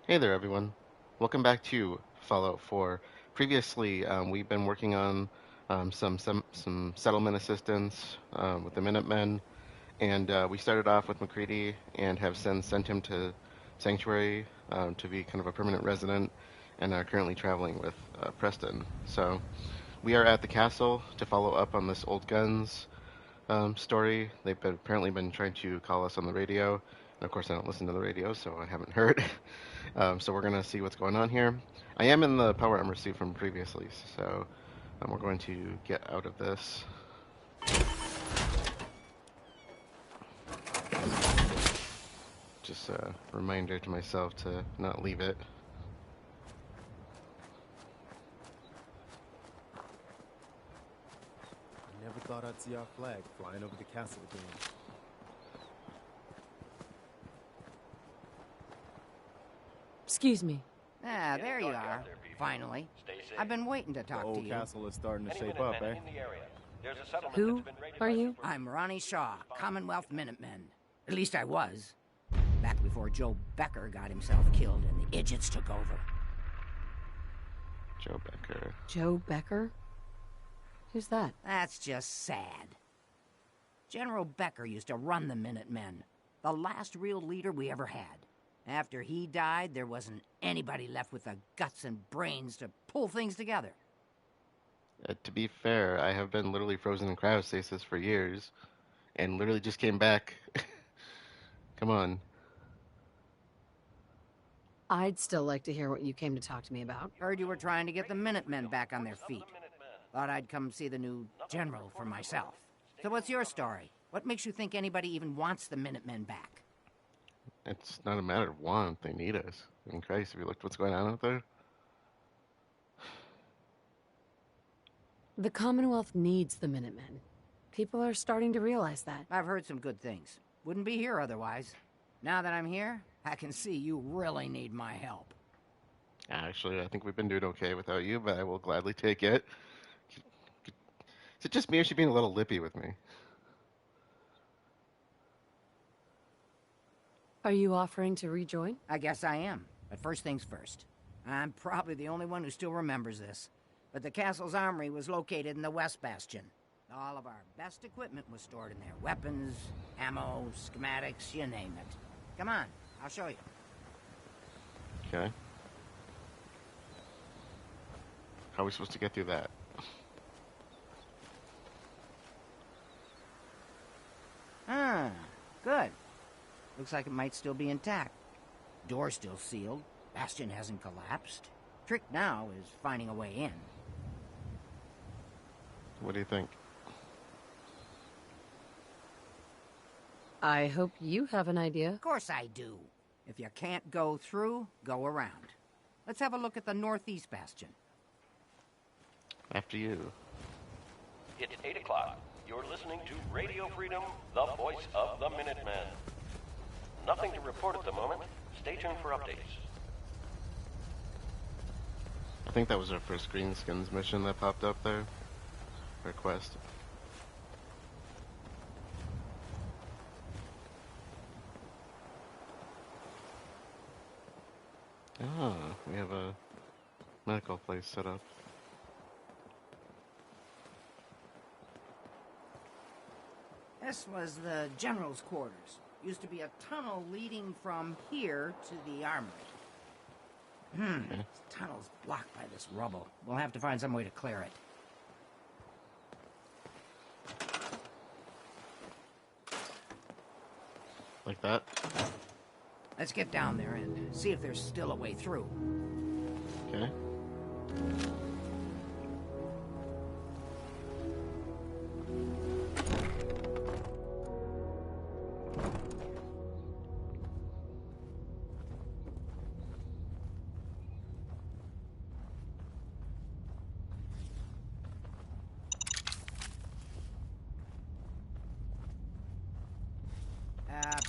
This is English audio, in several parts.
Hey there, everyone. Welcome back to Fallout 4. Previously, we've been working on some settlement assistance with the Minutemen, and we started off with McCready and have since sent him to Sanctuary to be kind of a permanent resident, and are currently traveling with Preston. So we are at the castle to follow up on this old guns story. Apparently been trying to call us on the radio, and of course I don't listen to the radio, so I haven't heard. So we're gonna see what's going on here. I am in the power armor suit from previously, so we're going to get out of this. Just a reminder to myself to not leave it. Never thought I'd see our flag flying over the castle again. Excuse me. Ah, there you are. Finally. I've been waiting to The talk to old you. castle is starting to shape up, eh? Who are you? I'm Ronnie Shaw, Commonwealth Minutemen. At least I was. Back before Joe Becker got himself killed and the idiots took over. Joe Becker. Joe Becker? Who's that? That's just sad. General Becker used to run the Minutemen. The last real leader we ever had. After he died, there wasn't anybody left with the guts and brains to pull things together. To be fair, I have been literally frozen in cryostasis for years, and literally just came back. Come on. I'd still like to hear what you came to talk to me about. Heard you were trying to get the Minutemen back on their feet. Thought I'd come see the new general for myself. So what's your story? What makes you think anybody even wants the Minutemen back? It's not a matter of want, they need us. In Christ, have you looked what's going on out there? The Commonwealth needs the Minutemen. People are starting to realize that. I've heard some good things. Wouldn't be here otherwise. Now that I'm here, I can see you really need my help. Actually, I think we've been doing okay without you, but I will gladly take it. Is it just me or is she being a little lippy with me? Are you offering to rejoin? I guess I am. But first things first. I'm probably the only one who still remembers this. But the castle's armory was located in the West Bastion. All of our best equipment was stored in there. Weapons, ammo, schematics, you name it. Come on, I'll show you. Okay. How are we supposed to get through that? Ah, good. Looks like it might still be intact. Door's still sealed. Bastion hasn't collapsed. Trick now is finding a way in. What do you think? I hope you have an idea. Of course I do. If you can't go through, go around. Let's have a look at the Northeast Bastion. After you. It's 8 o'clock. You're listening to Radio Freedom, the voice of the Minutemen. Nothing to report at the moment. Stay tuned for updates. I think that was our first Greenskins mission that popped up there. Request. Ah, we have a medical place set up. This was the general's quarters. Used to be a tunnel leading from here to the armory. Okay. This tunnel's blocked by this rubble. We'll have to find some way to clear it. Like that? Let's get down there and see if there's still a way through. Okay.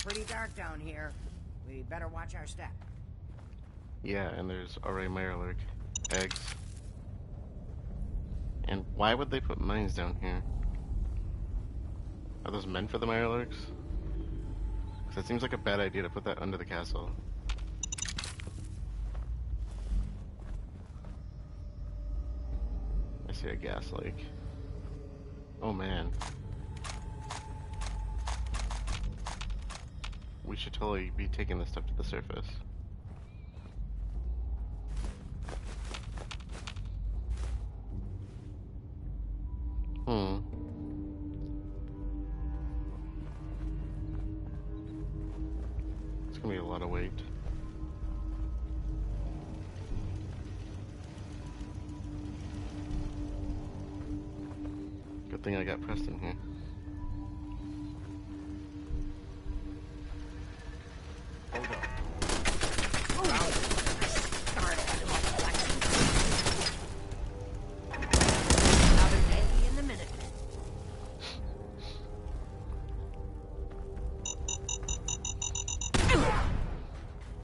Pretty dark down here. We better watch our step. Yeah, and there's already Mirelurk eggs. And why would they put mines down here? Are those meant for the Mirelurks? Because it seems like a bad idea to put that under the castle. see a gas leak. Oh man. We should totally be taking this stuff to the surface. It's gonna be a lot of weight. Good thing I got Preston here.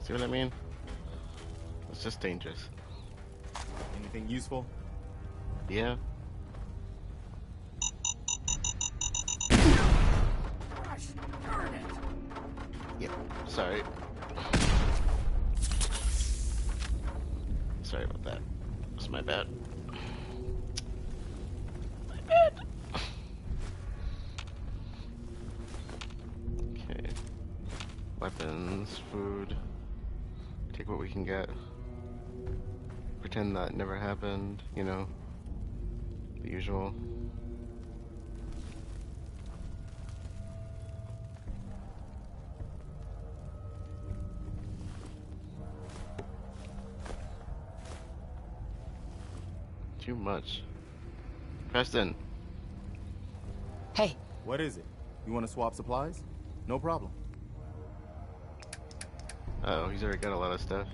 See what I mean? It's just dangerous. Anything useful? Yeah. Gosh darn it. Yeah. Sorry. Sorry about that. It was my bad. My bad. Okay. Weapons, food. Take what we can get. Pretend that never happened, you know. The usual. Too much. Preston! Hey, What is it? You want to swap supplies? No problem. Uh-oh, he's already got a lot of stuff.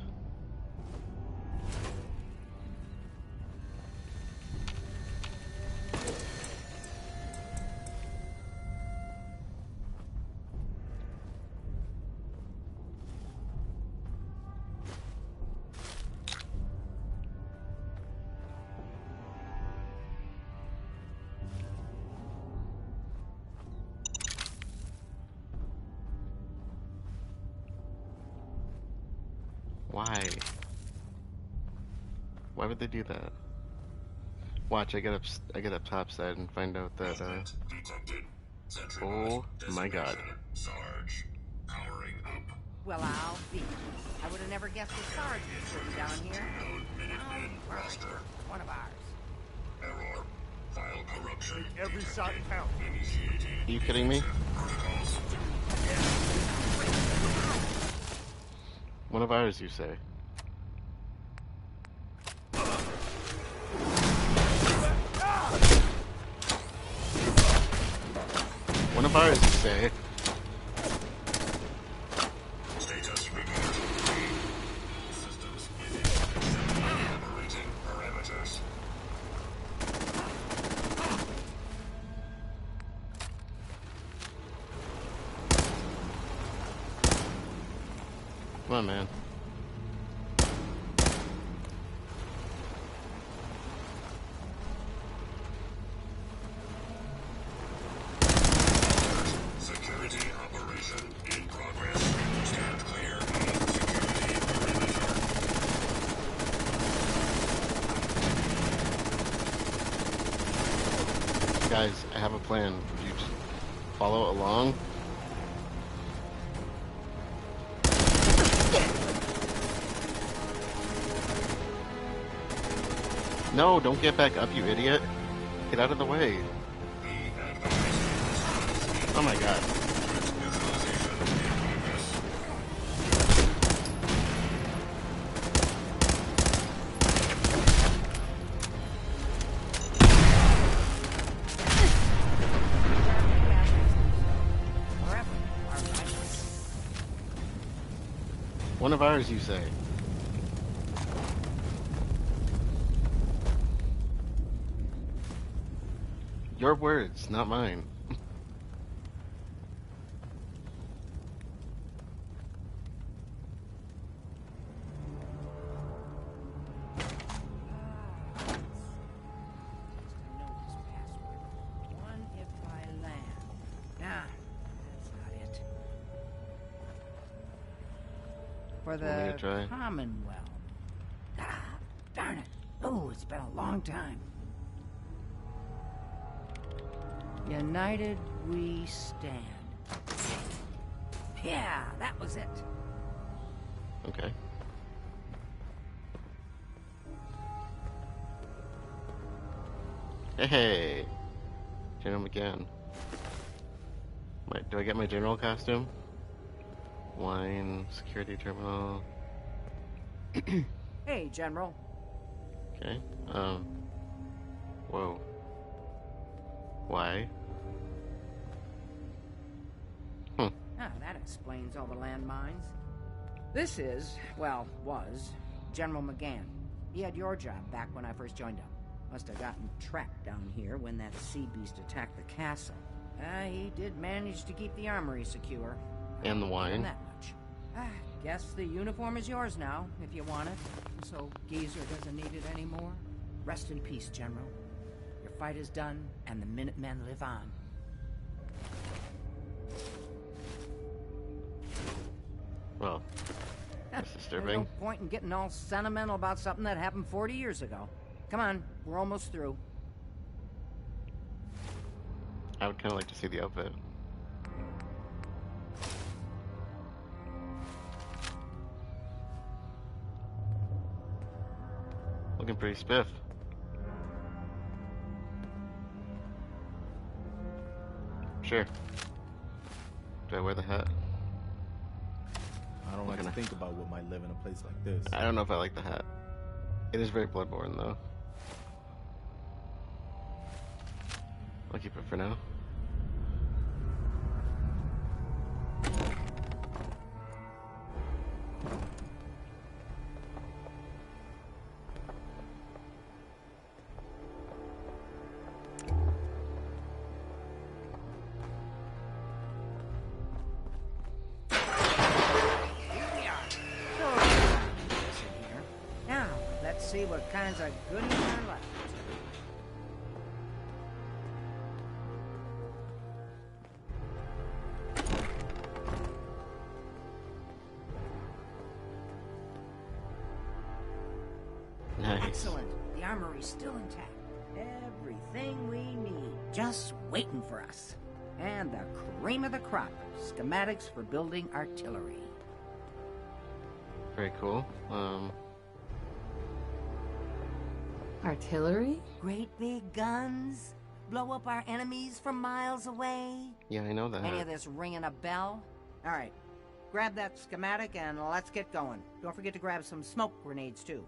Why? Why would they do that? Watch, I get up topside and find out that Detected. oh my god. Sarge, powering up. Well, I'll be. I would have never guessed the Sarge was sitting down here. Minutemen roster. One of ours. Error. File corruption. Every shot count. Initiating. Are you kidding me? Protocols. One of ours, you say? One of ours, you say? Status report. Systems within operating parameters. Come on, man. Security operation in progress. Stand clear of security perimeter. Guys, I have a plan. Would you just follow along? No, don't get back up, you idiot. Get out of the way. Oh my god. One of ours, you say? Your words, not mine. One if by land. Nah, that's not it. For Want me to the try? Commonwealth. Ah, darn it. Oh, it's been a long time. United we stand. Yeah, that was it. Okay. Hey, General McGann. Do I get my general costume? Wine, security terminal. Hey, General. Okay. Whoa. Why? Ah, that explains all the landmines. This is, well, was, General McGann. He had your job back when I first joined him. Must have gotten trapped down here when that sea beast attacked the castle. He did manage to keep the armory secure. And the I'll give him wine. that much. Guess the uniform is yours now, if you want it. So Geezer doesn't need it anymore. Rest in peace, General. Your fight is done, and the Minutemen live on. Well, that's There's disturbing. no point in getting all sentimental about something that happened 40 years ago. Come on, we're almost through. I would kind of like to see the outfit. Looking pretty spiff. Sure. Do I wear the hat? I don't like to think about what might live in a place like this. I don't know if I like the hat. It is very Bloodborne, though. I'll keep it for now. Now, let's see what kinds of goodies are left. Nice. Excellent. The armory's still intact. Everything we need, just waiting for us. And the cream of the crop, schematics for building artillery. Very cool. Artillery? Great big guns, blow up our enemies from miles away. Yeah, I know that. Any of this ringing a bell? All right, grab that schematic and let's get going. Don't forget to grab some smoke grenades too.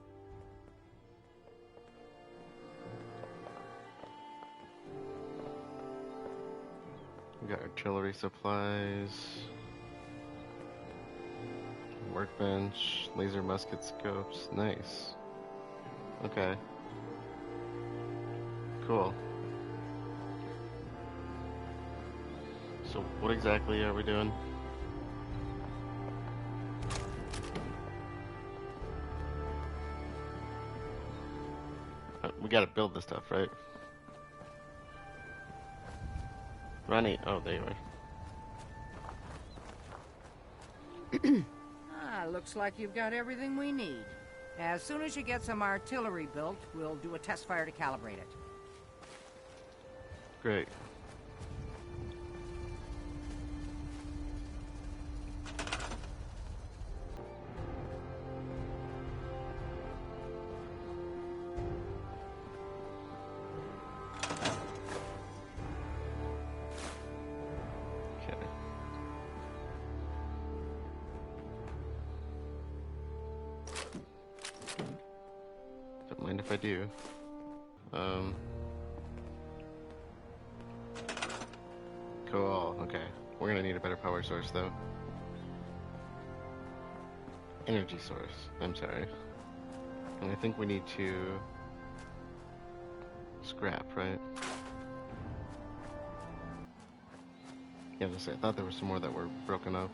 We got artillery supplies, workbench, laser musket scopes. Nice. Okay. Cool. So what exactly are we doing? We gotta build this stuff, right? Ronnie, oh, there you are. Looks like you've got everything we need. As soon as you get some artillery built, we'll do a test fire to calibrate it. Great. Okay. Don't mind if I do. Cool, okay. We're gonna need a better power source, though. Energy source, I'm sorry. And I think we need to... scrap, right? Yeah, I thought there were some more that were broken up.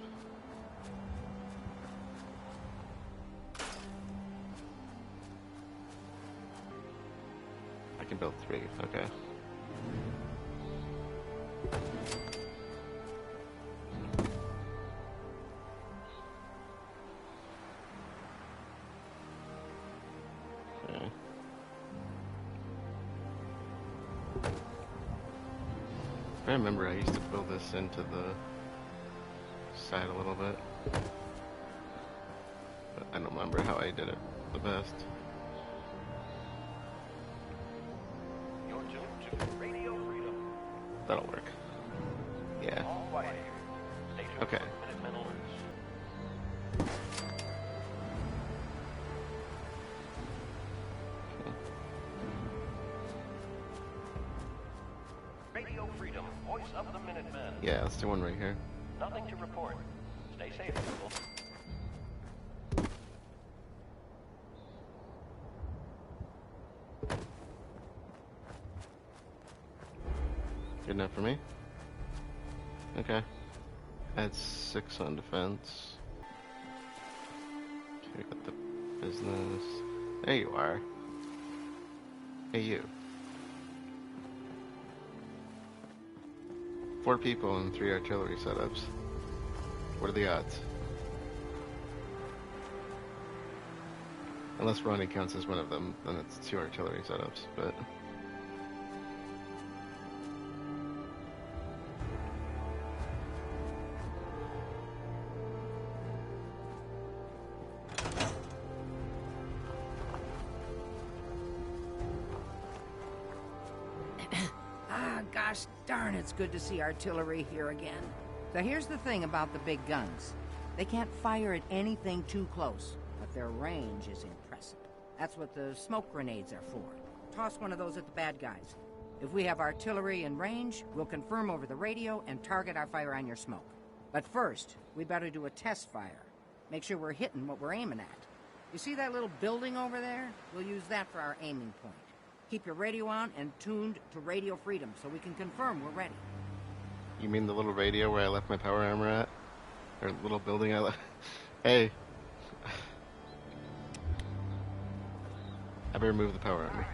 I can build 3, okay. Okay. I remember I used to build this into the side a little bit. But I don't remember how I did it the best. You're tuned to Radio Freedom. That'll work. Yeah. All quiet here. Stay tuned Okay. for Minutemen alerts. Radio Freedom, voice of the Minutemen. Yeah, let's do one right here. Nothing to report. Stay safe, people. Good enough for me? Okay. Add 6 on defense. Okay, we got the business. There you are. Hey, you. 4 people and 3 artillery setups. What are the odds? Unless Ronnie counts as one of them, then it's 2 artillery setups, but... Gosh darn, it's good to see artillery here again. So here's the thing about the big guns. They can't fire at anything too close, but their range is impressive. That's what the smoke grenades are for. Toss one of those at the bad guys. If we have artillery in range, we'll confirm over the radio and target our fire on your smoke. But first, we better do a test fire. Make sure we're hitting what we're aiming at. You see that little building over there? We'll use that for our aiming point. Keep your radio on and tuned to Radio Freedom so we can confirm we're ready. You mean the little radio where I left my power armor at? Or the little building I left? Hey. I better move the power armor.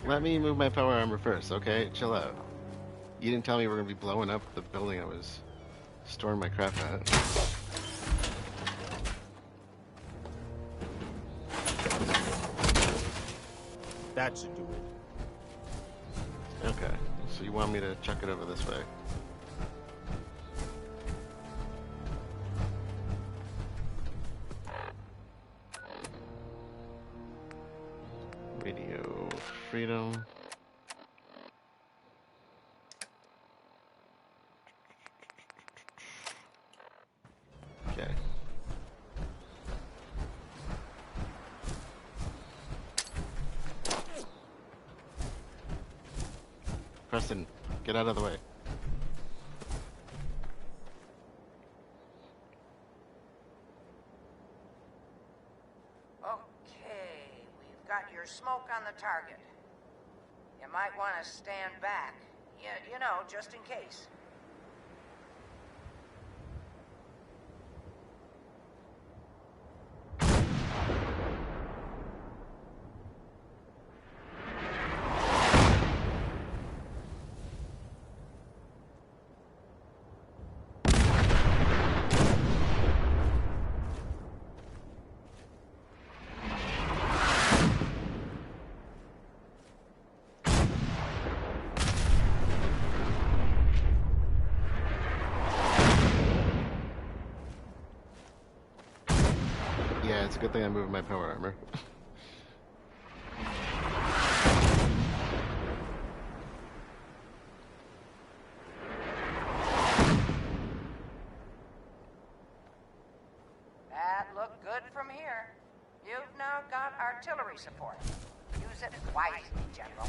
Let me move my power armor first, okay? Chill out. You didn't tell me we were gonna be blowing up the building I was storing my crap at. That should do it. Okay, so you want me to chuck it over this way? Radio Freedom. Okay. Preston, get out of the way. Okay, we've got your smoke on the target. You might want to stand back. You know, just in case. Yeah, it's a good thing I'm moving my power armor. That looked good from here. You've now got artillery support. Use it wisely, General.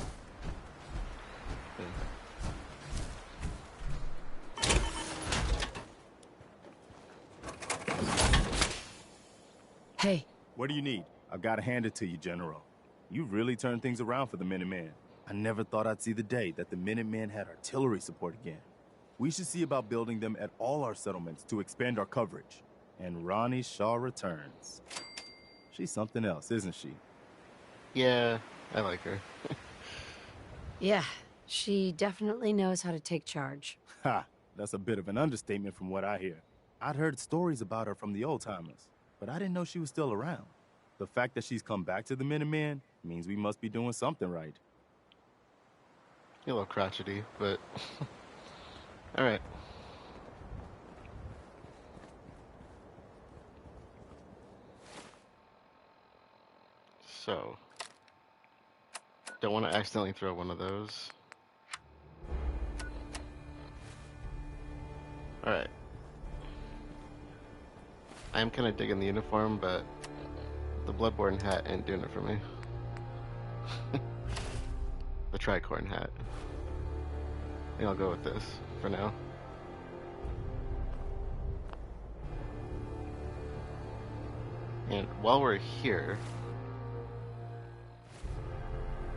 Hey, What do you need? I've got to hand it to you, General. You've really turned things around for the Minutemen. I never thought I'd see the day that the Minutemen had artillery support again. We should see about building them at all our settlements to expand our coverage. And Ronnie Shaw returns. She's something else, isn't she? Yeah, I like her. yeah, she definitely knows how to take charge. Ha! That's a bit of an understatement from what I hear. I'd heard stories about her from the old-timers, but I didn't know she was still around. The fact that she's come back to the Minutemen Means we must be doing something right. A little crotchety, but all right. So, don't want to accidentally throw one of those. All right. I am kind of digging the uniform, but the Bloodborne hat ain't doing it for me. The tricorn hat. I think I'll go with this for now. And while we're here,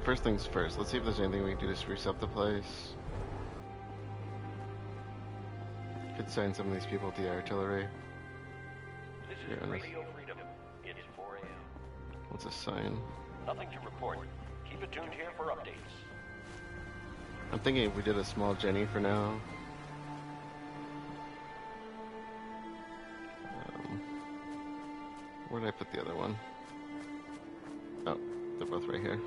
first things first, let's see if there's anything we can do to spruce up the place. Could sign some of these people to the artillery. This is Radio Freedom. It is 4 a.m. What's a sign? Nothing to report. Keep it tuned here for updates. I'm thinking if we did a small Jenny for now. Where did I put the other one? Oh, they're both right here.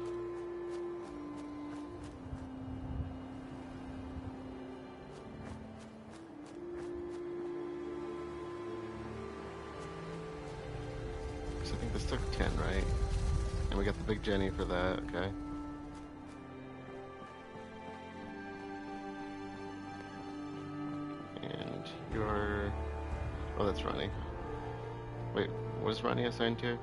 So I think this took 10, right? And we got the big Jenny for that, okay. And you're... Oh, that's Ronnie. Wait, what is Ronnie assigned to?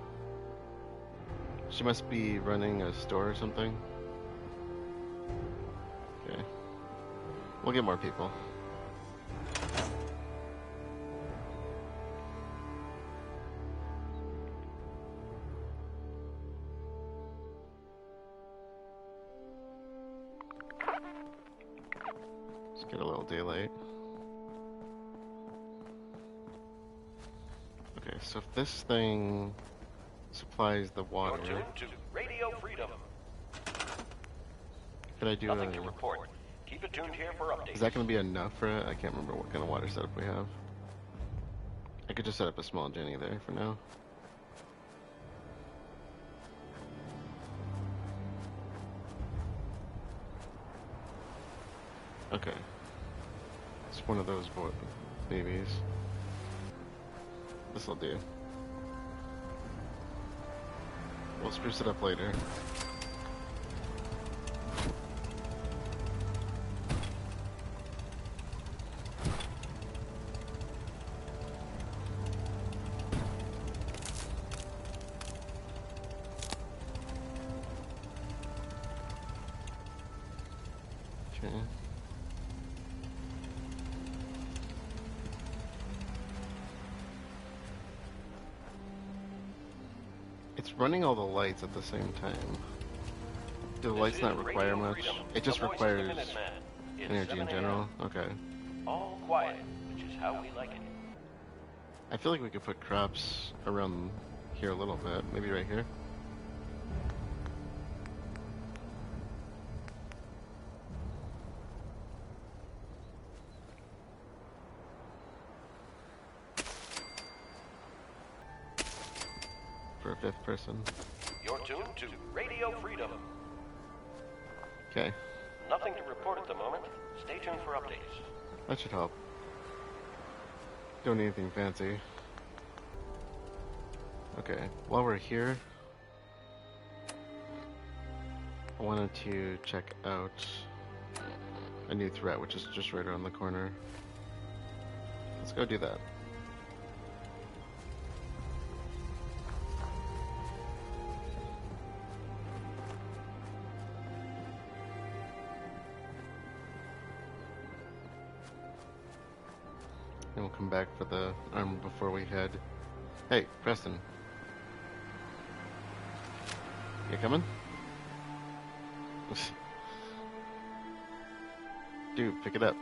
She must be running a store or something. Okay. We'll get more people. Let's get a little daylight. Okay, so if this thing supplies the water, You're tuned to Radio Freedom. could I do Nothing to a... report. Keep it tuned here for updates. Is that going to be enough for it? I can't remember what kind of water setup we have. I could just set up a small Jenny there for now. Okay. It's one of those babies. This'll do. We'll spruce it up later. Okay. It's running all the lights at the same time. Do the lights not require much? It just requires energy in general? Okay. All quiet, which is how we like it. I feel like we could put crops around here a little bit. Maybe right here? For a fifth person. You're tuned to Radio Freedom. Okay. Nothing to report at the moment. Stay tuned for updates. That should help. Don't need anything fancy. Okay, while we're here, I wanted to check out a new threat, which is just right around the corner. Let's go do that. And we'll come back for the armor before we head. Hey, Preston. You coming? Dude, pick it up.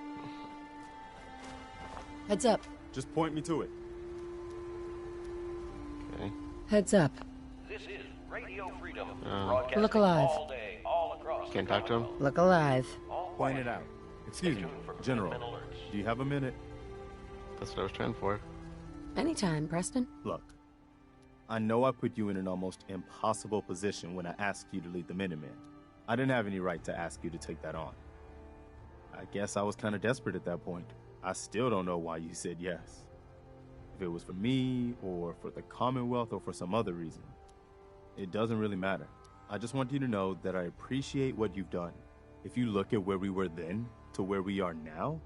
Heads up. Just point me to it. Okay. Heads up. This is Radio Freedom. Look alive. All day, all across Can't the talk to him? Commonwealth. Look alive. All Point quiet. it out. Excuse me, Stay tuned for General. Minutemen alerts. Do you have a minute? That's what I was trying for. Anytime, Preston. Look, I know I put you in an almost impossible position when I asked you to lead the Minutemen. I didn't have any right to ask you to take that on. I guess I was kind of desperate at that point. I still don't know why you said yes. If it was for me, or for the Commonwealth, or for some other reason. It doesn't really matter. I just want you to know that I appreciate what you've done. If you look at where we were then to where we are now,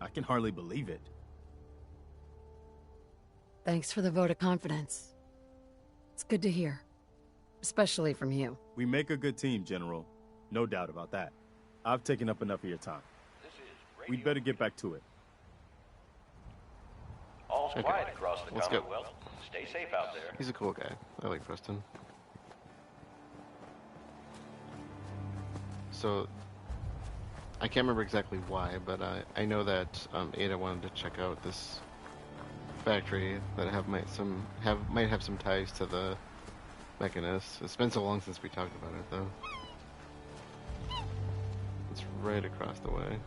I can hardly believe it. Thanks for the vote of confidence. It's good to hear. Especially from you. We make a good team, General. No doubt about that. I've taken up enough of your time. We'd better get back to it. All's Okay. quiet across the Let's go. Commonwealth. Stay safe out there. He's a cool guy. I like Preston. So, I can't remember exactly why, but I know that Ada wanted to check out this factory that might have some ties to the Mechanist. It's been so long since we talked about it, though. It's right across the way.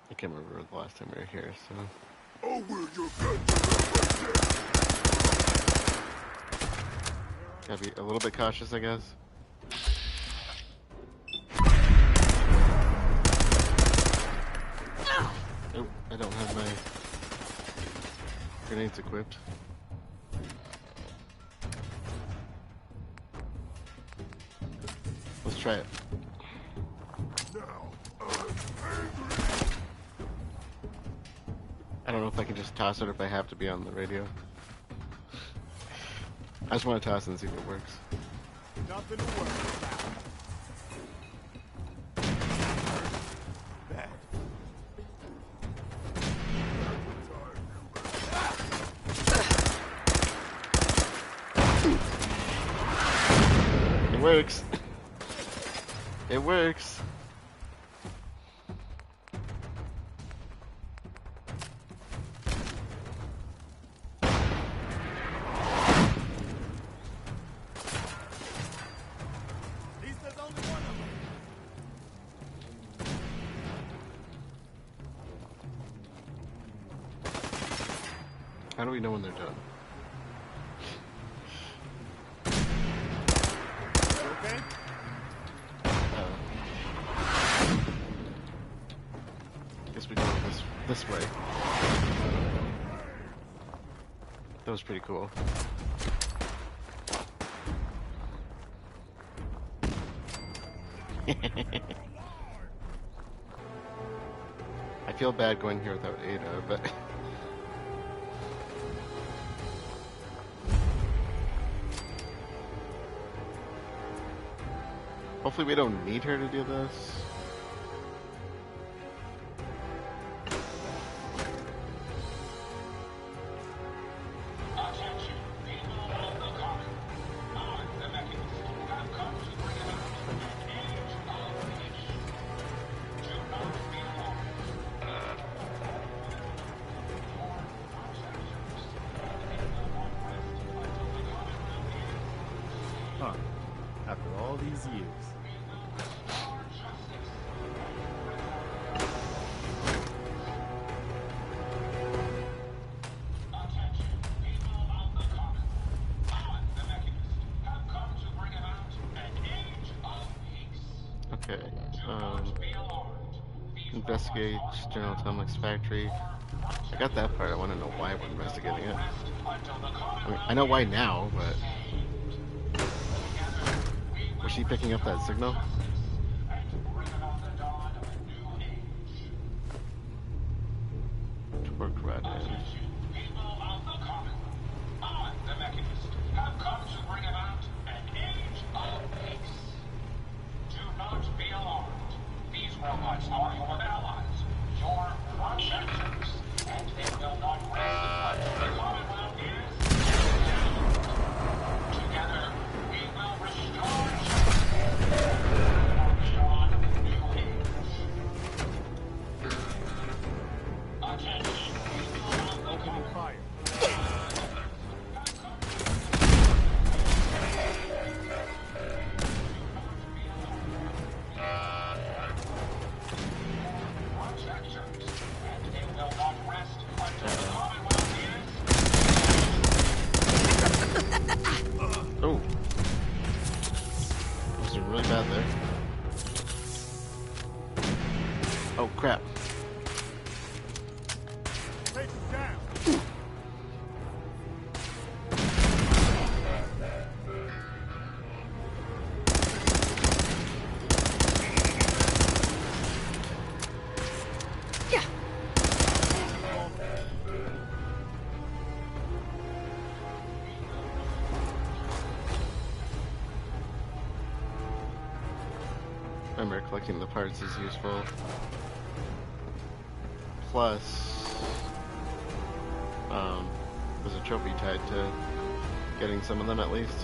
I can't remember the last time we were here, so... Oh, will you get Gotta be a little bit cautious, I guess. Oh, I don't have my grenades equipped. Let's try it. I don't know if I can just toss it or if I have to be on the radio. I just want to toss it and see if it works. Nothing to worry about. Bad. It works. It works. How do we know when they're done? Okay? Guess we go this way. That was pretty cool. I feel bad going here without Ada, but... Hopefully we don't need her to do this. Huh. After all these years. Okay, investigate General Atomics factory. I got that part. I want to know why we're investigating it. I mean, I know why now, but... Was she picking up that signal? Torque rod end. robots are your allies, your protectors, and they will not rest until the Commonwealth is remember collecting the parts is useful. Plus, there's a trophy tied to getting some of them at least.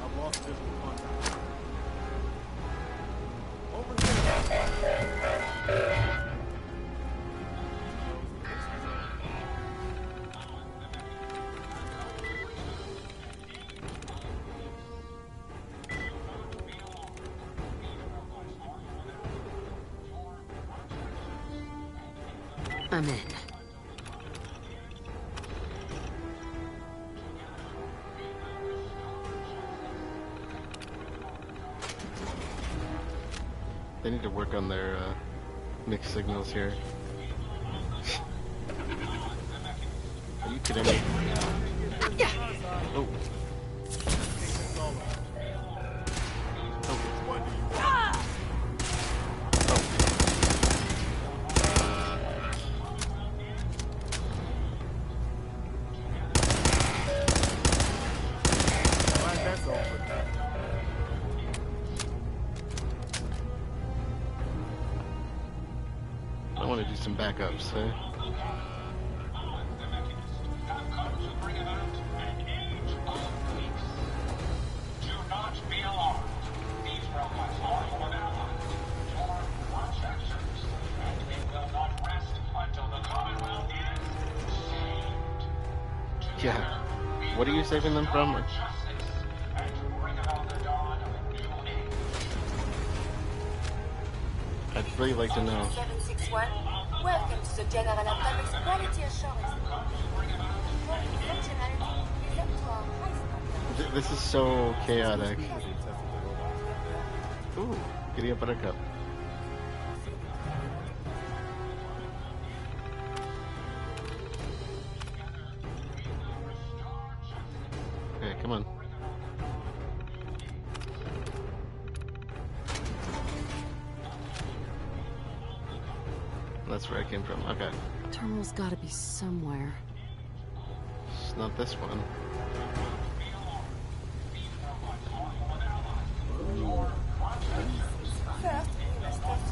I've lost visual contact. Over I'm in. They need to work on their mixed signals here. Are you kidding me? Oh. I want to do some backups, eh? Yeah. What are you saving them from? I'd really like to know. 761, welcome to the General Atomics Quality Assurance. Functionality is up to our high standards. This is so chaotic. Ooh, giddy up buttercup. Okay, come on. That's where I came from. Okay. Terminal's gotta be somewhere. It's not this one. First, we must test this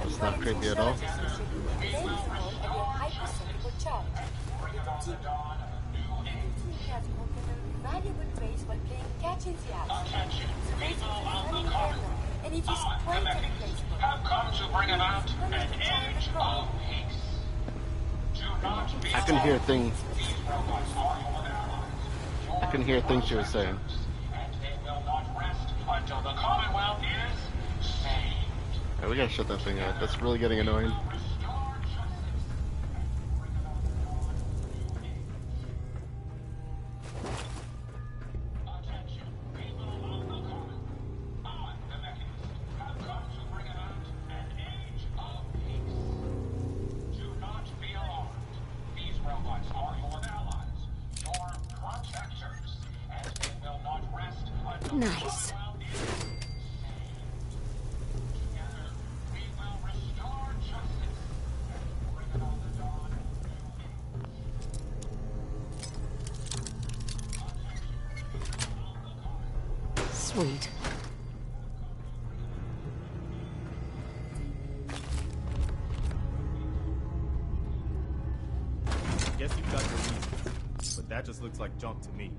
It's not creepy at all. hypersensible charge. The has broken a valuable trace while playing catch in the house. The trace is running random, and it is quite irreplaceable. Have come to bring about an age of peace. Do not be I can hear things. I can hear things she was saying. and they will not rest until the Commonwealth is saved. Alright, we gotta shut that thing out. That's really getting annoying. Nice. Sweet. Guess you've got your reasons, but that just looks like junk to me.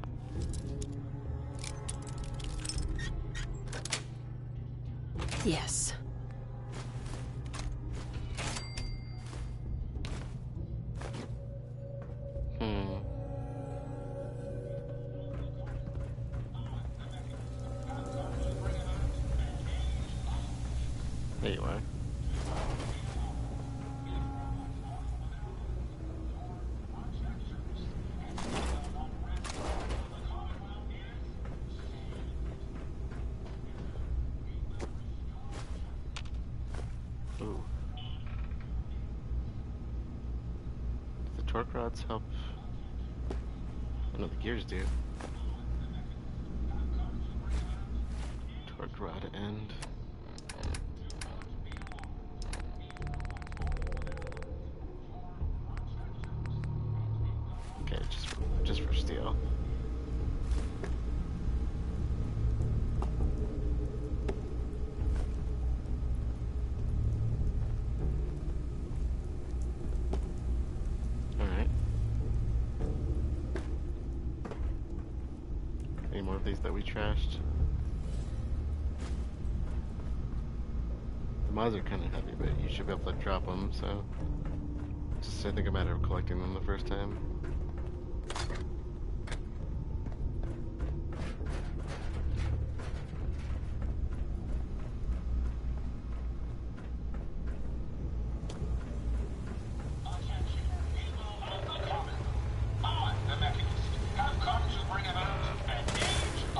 Yes. There you are. Ooh. The torque rods help. I know the gears do. Torque rod end. Okay, just for steel. Alright. Any more of these that we trashed? The mods are kind of heavy, but you should be able to drop them, so... Just, I think, a matter of collecting them the first time.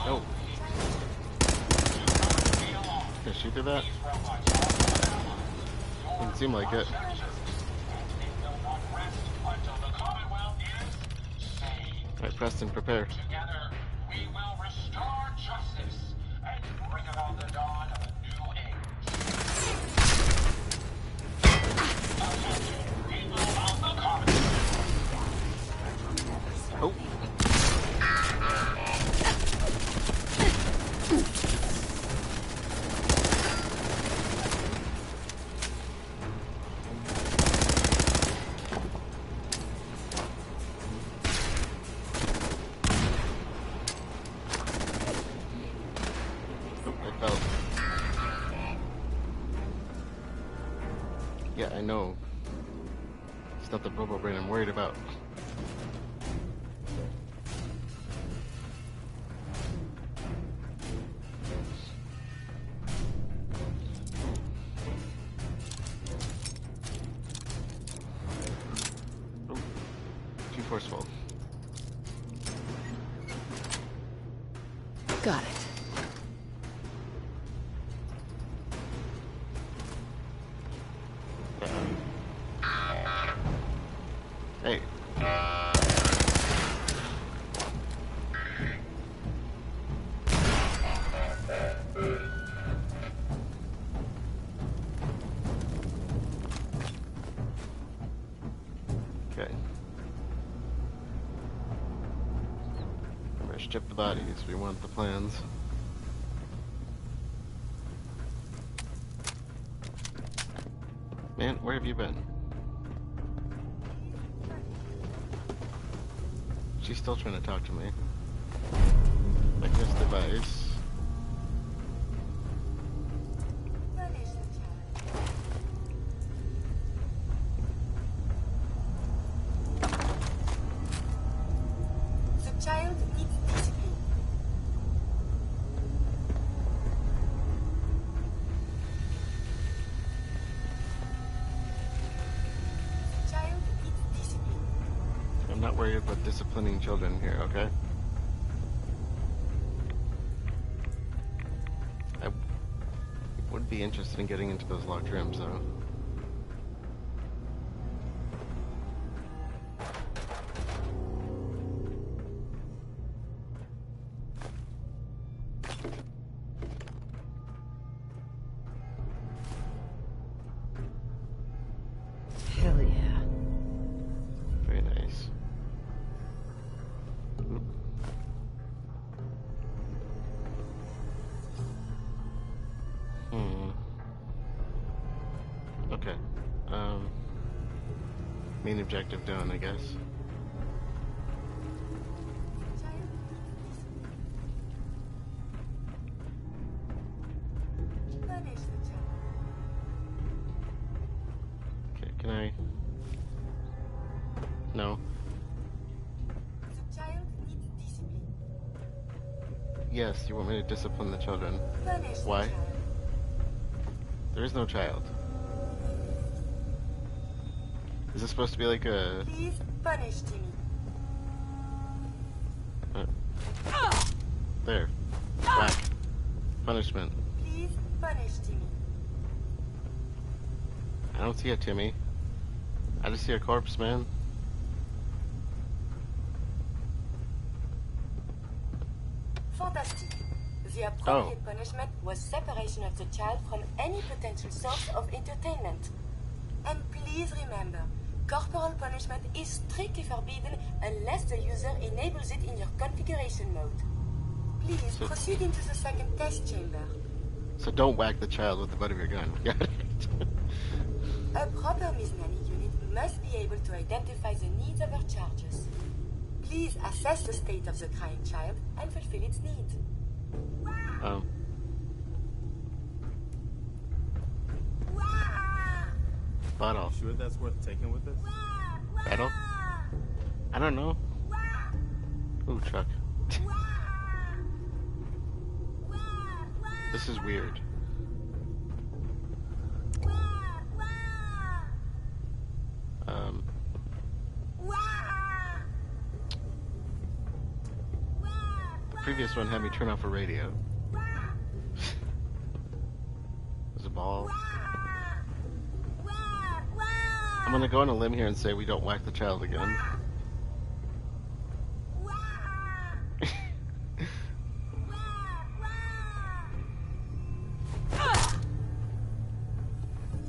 Oh. Can I shoot through that? Doesn't seem like it. Alright, Preston, prepare. Together, we will restore justice and bring about the dawn of a new age. Attention, people of the common. Oh. Yeah, I know. It's not the Bobo Brain I'm worried about. Oh, too forceful. Got it. Hey. Okay. I'm gonna strip the bodies. We want the plans. Man, where have you been? She's still trying to talk to me. Like this device. The child needs discipline. The child needs discipline. I'm not worried about disciplining children here, okay? I would be interested in getting into those locked rooms, though. Hell yeah. Very nice. Okay. Main objective done, I guess. Punish the child. Okay, can I? No. The child needs discipline. Yes, you want me to discipline the children. Punish the Why? child. There is no child. Is this supposed to be like a... Please punish Timmy. There. Whack. Punishment. Please punish Timmy. I don't see a Timmy. I just see a corpse, man. Fantastic. The appropriate punishment was separation of the child from any potential source of entertainment. And please remember, Corporal punishment is strictly forbidden unless the user enables it in your configuration mode. Please proceed into the second test chamber. So don't whack the child with the butt of your gun. Got it? A proper Miss Nanny unit must be able to identify the needs of her charges. Please assess the state of the crying child and fulfill its needs. Bottle. Sure that's worth taking with us? Battle? I don't know. Ooh, truck. This is weird. Previous one had me turn off a radio. There's a ball. I'm gonna go on a limb here and say we don't whack the child again.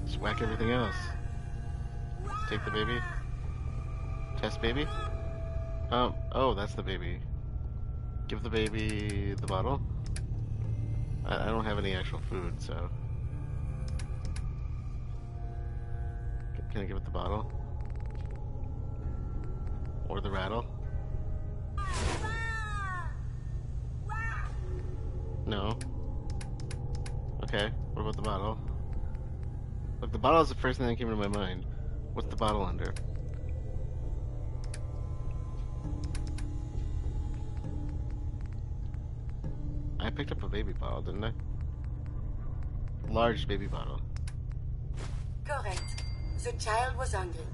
Just whack everything else. Take the baby. Test baby. Oh, that's the baby. Give the baby the bottle. I don't have any actual food, so. Can I give it the bottle? Or the rattle? No. Okay, what about the bottle? Look, the bottle is the first thing that came to my mind. What's the bottle under? I picked up a baby bottle, didn't I? Large baby bottle. Correct. The child was hungry.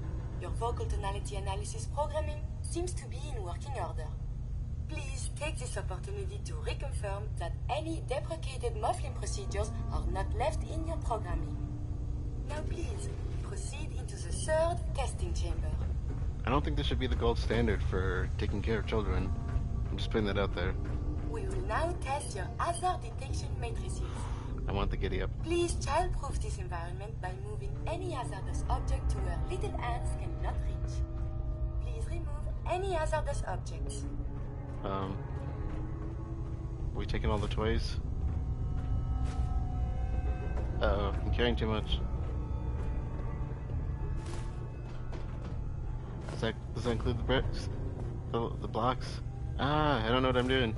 Your vocal tonality analysis programming seems to be in working order. Please take this opportunity to reconfirm that any deprecated muffling procedures are not left in your programming. Now please, proceed into the third testing chamber. I don't think this should be the gold standard for taking care of children. I'm just putting that out there. We will now test your hazard detection matrices. I want the giddy up. Please child-proof this environment by moving any hazardous object to where little hands cannot reach. Please remove any hazardous objects. We taking all the toys? Uh-oh, I'm carrying too much. Does that include the bricks? The blocks? Ah, I don't know what I'm doing.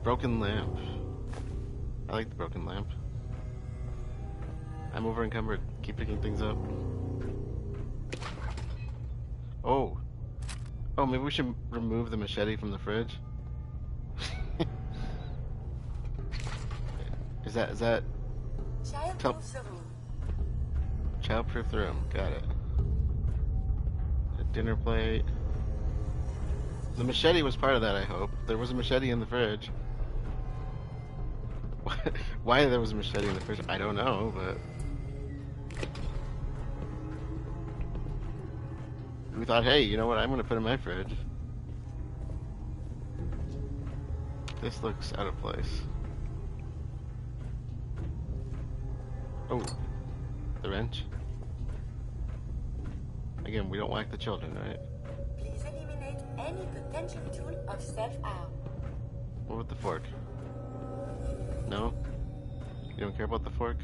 Broken lamp. I like the broken lamp. I'm over encumbered. Keep picking things up. Oh. Oh, maybe we should remove the machete from the fridge. Is that Child-proof the room. childproof the room? Got it. A dinner plate. The machete was part of that, I hope. There was a machete in the fridge. Why there was a machete in the fridge, I don't know, but... we thought, hey, you know what, I'm gonna put in my fridge. This looks out of place. Oh, the wrench. Again, we don't whack the children, right? Please eliminate any potential tool of self-harm. What about the fork? No? You don't care about the fork?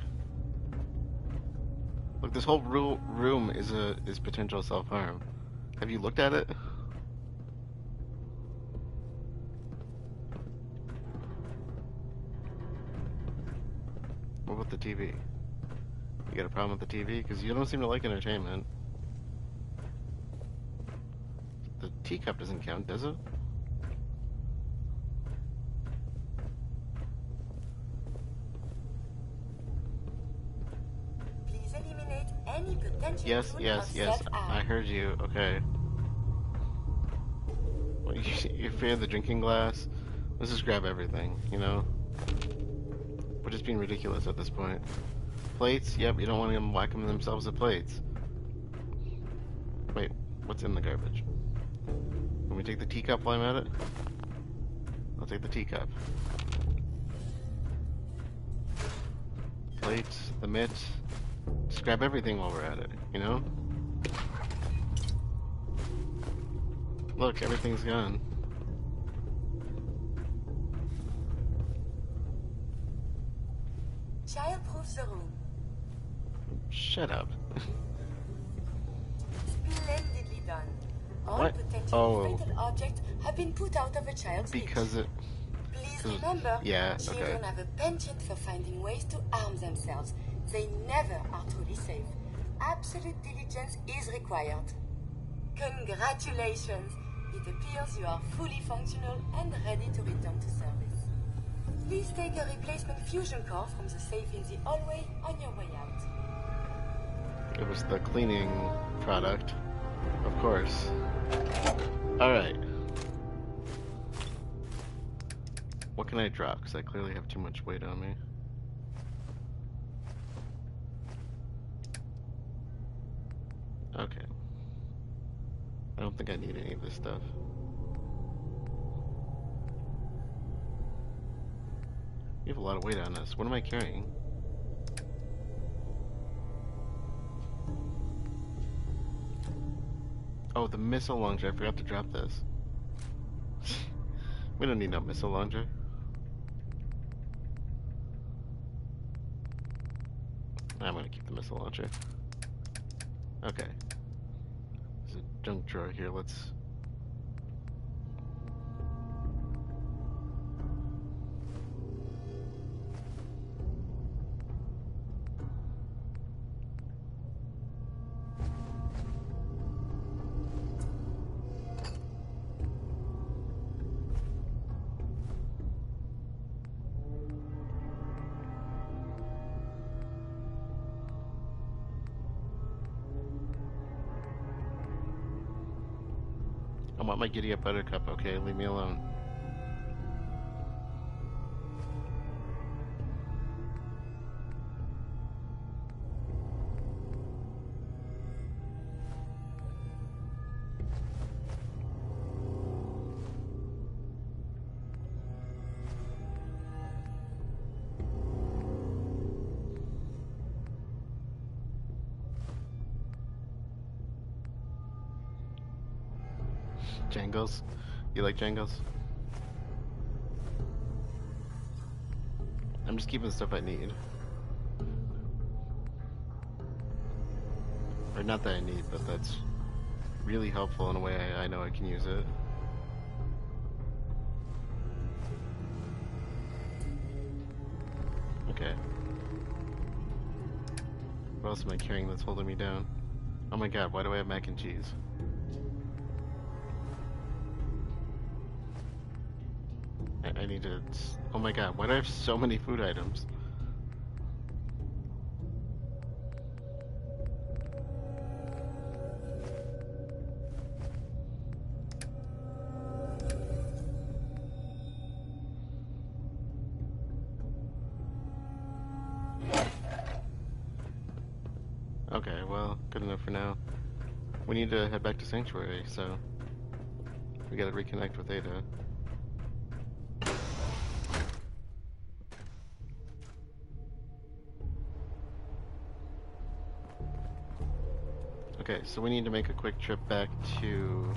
Look, this whole room is potential self-harm. Have you looked at it? What about the TV? You got a problem with the TV? Because you don't seem to like entertainment. The teacup doesn't count, does it? Please eliminate any potential Yes, tool yes, of yes. self-harm. I heard you. Okay. Well, you fear the drinking glass? Let's just grab everything, you know? We're just being ridiculous at this point. Plates? Yep, you don't want them whacking themselves at plates. Wait, what's in the garbage? Can we take the teacup while I'm at it? I'll take the teacup. Plates, the mitts. Just grab everything while we're at it, you know? Look, everything's gone. Child-proof the room. Shut up. Splendidly done. All What? potentially fatal objects have been put out of a child's Because reach. it... Please remember, Yeah, children okay. have a penchant for finding ways to harm themselves. They never are truly safe. Absolute diligence is required. Congratulations! It appears you are fully functional and ready to return to service. Please take a replacement fusion core from the safe in the hallway on your way out. It was the cleaning product. Of course. Alright. What can I drop? Because I clearly have too much weight on me. Okay. I don't think I need any of this stuff. You have a lot of weight on us. What am I carrying? Oh, the missile launcher. I forgot to drop this. We don't need no missile launcher. I'm gonna keep the missile launcher. Okay. There's a junk drawer here. Let's... I want my giddy up buttercup, okay? Leave me alone. Jangles? You like jangles? I'm just keeping the stuff I need. Or not that I need, but that's really helpful in a way I know I can use it. Okay. What else am I carrying that's holding me down? Oh my god, why do I have mac and cheese? I need to... Oh my god, why do I have so many food items? Okay, well, good enough for now. We need to head back to Sanctuary, so... We gotta reconnect with Ada. Okay, so we need to make a quick trip back to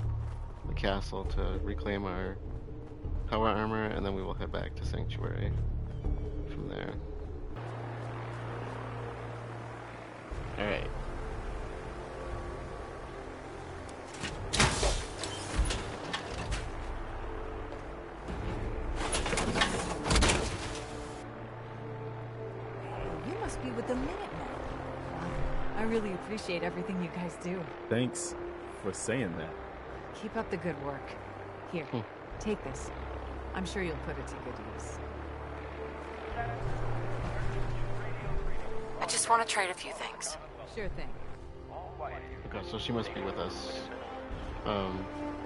the castle to reclaim our power armor, and then we will head back to Sanctuary from there. Alright. You must be with the Minutemen. I really appreciate everything you guys do. Thanks for saying that. Keep up the good work. Here, take this. I'm sure you'll put it to good use. I just want to trade a few things. Sure thing. Okay, so she must be with us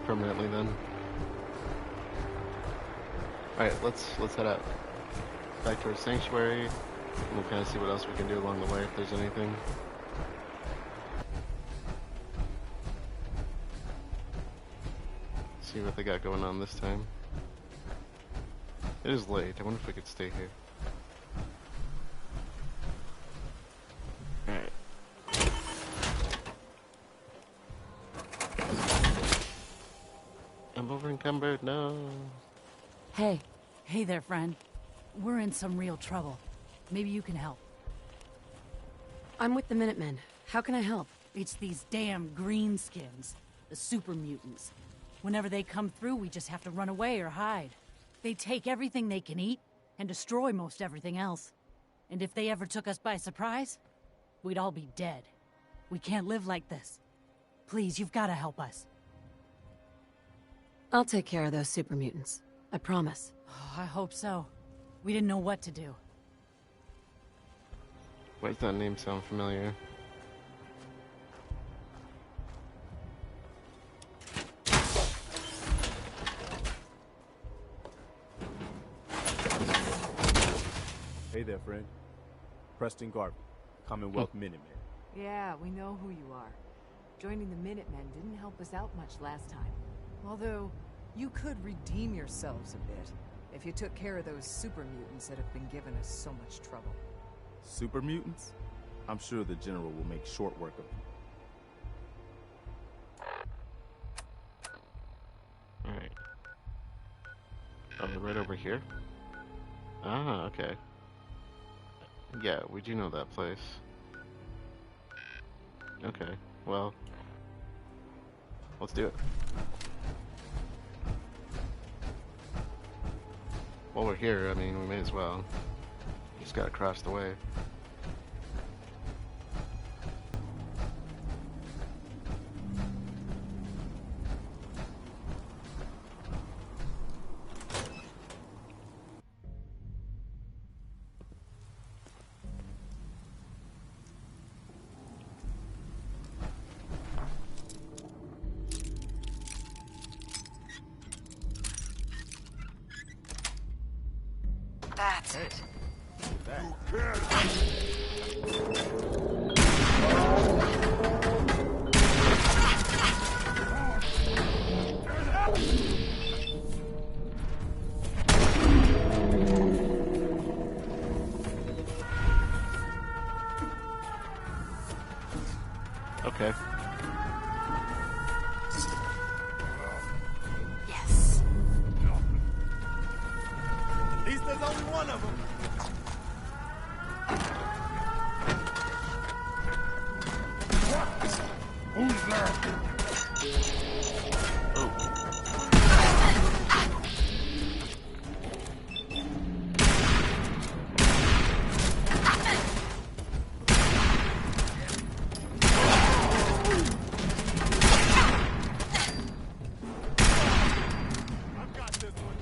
permanently then. Alright, let's head out. Back towards Sanctuary, and we'll kind of see what else we can do along the way if there's anything. See what they got going on this time. It is late. I wonder if we could stay here. Alright. I'm over encumbered. No. Hey, Hey there, friend. We're in some real trouble. Maybe you can help. I'm with the Minutemen. How can I help? It's these damn greenskins. The super mutants. Whenever they come through, we just have to run away or hide. They take everything they can eat and destroy most everything else. And if they ever took us by surprise, we'd all be dead. We can't live like this. Please, you've got to help us. I'll take care of those super mutants. I promise. Oh, I hope so. We didn't know what to do. Why does that name sound familiar? Hey there, friend. Preston Garvey, Commonwealth Minutemen. Yeah, we know who you are. Joining the Minutemen didn't help us out much last time. Although, you could redeem yourselves a bit if you took care of those super mutants that have been giving us so much trouble. Super mutants? I'm sure the General will make short work of them. Alright. Oh, they're right over here? Ah, okay. Yeah, we do know that place. Okay, well, let's do it. While we're here, I mean, we may as well. Just gotta cross the way. That's it. Okay. Yes. At least there's only one of them. Who's there? I've got this one.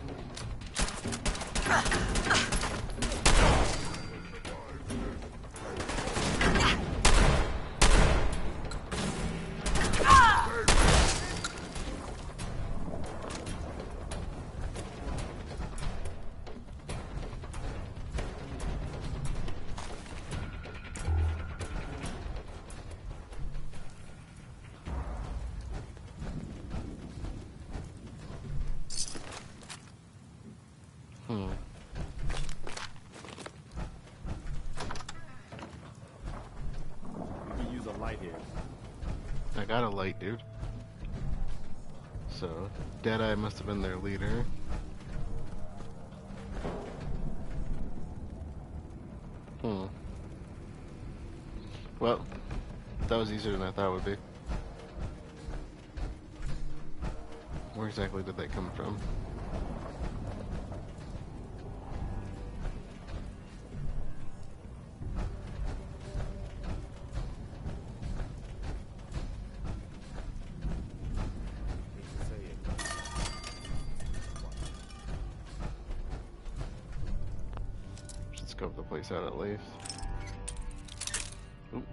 Hmm. We can use a light here. I got a light, dude. So, Deadeye must have been their leader. Hmm. Well, that was easier than I thought it would be. Where exactly did they come from? Hate to say it. Should scope the place out at least. Oop.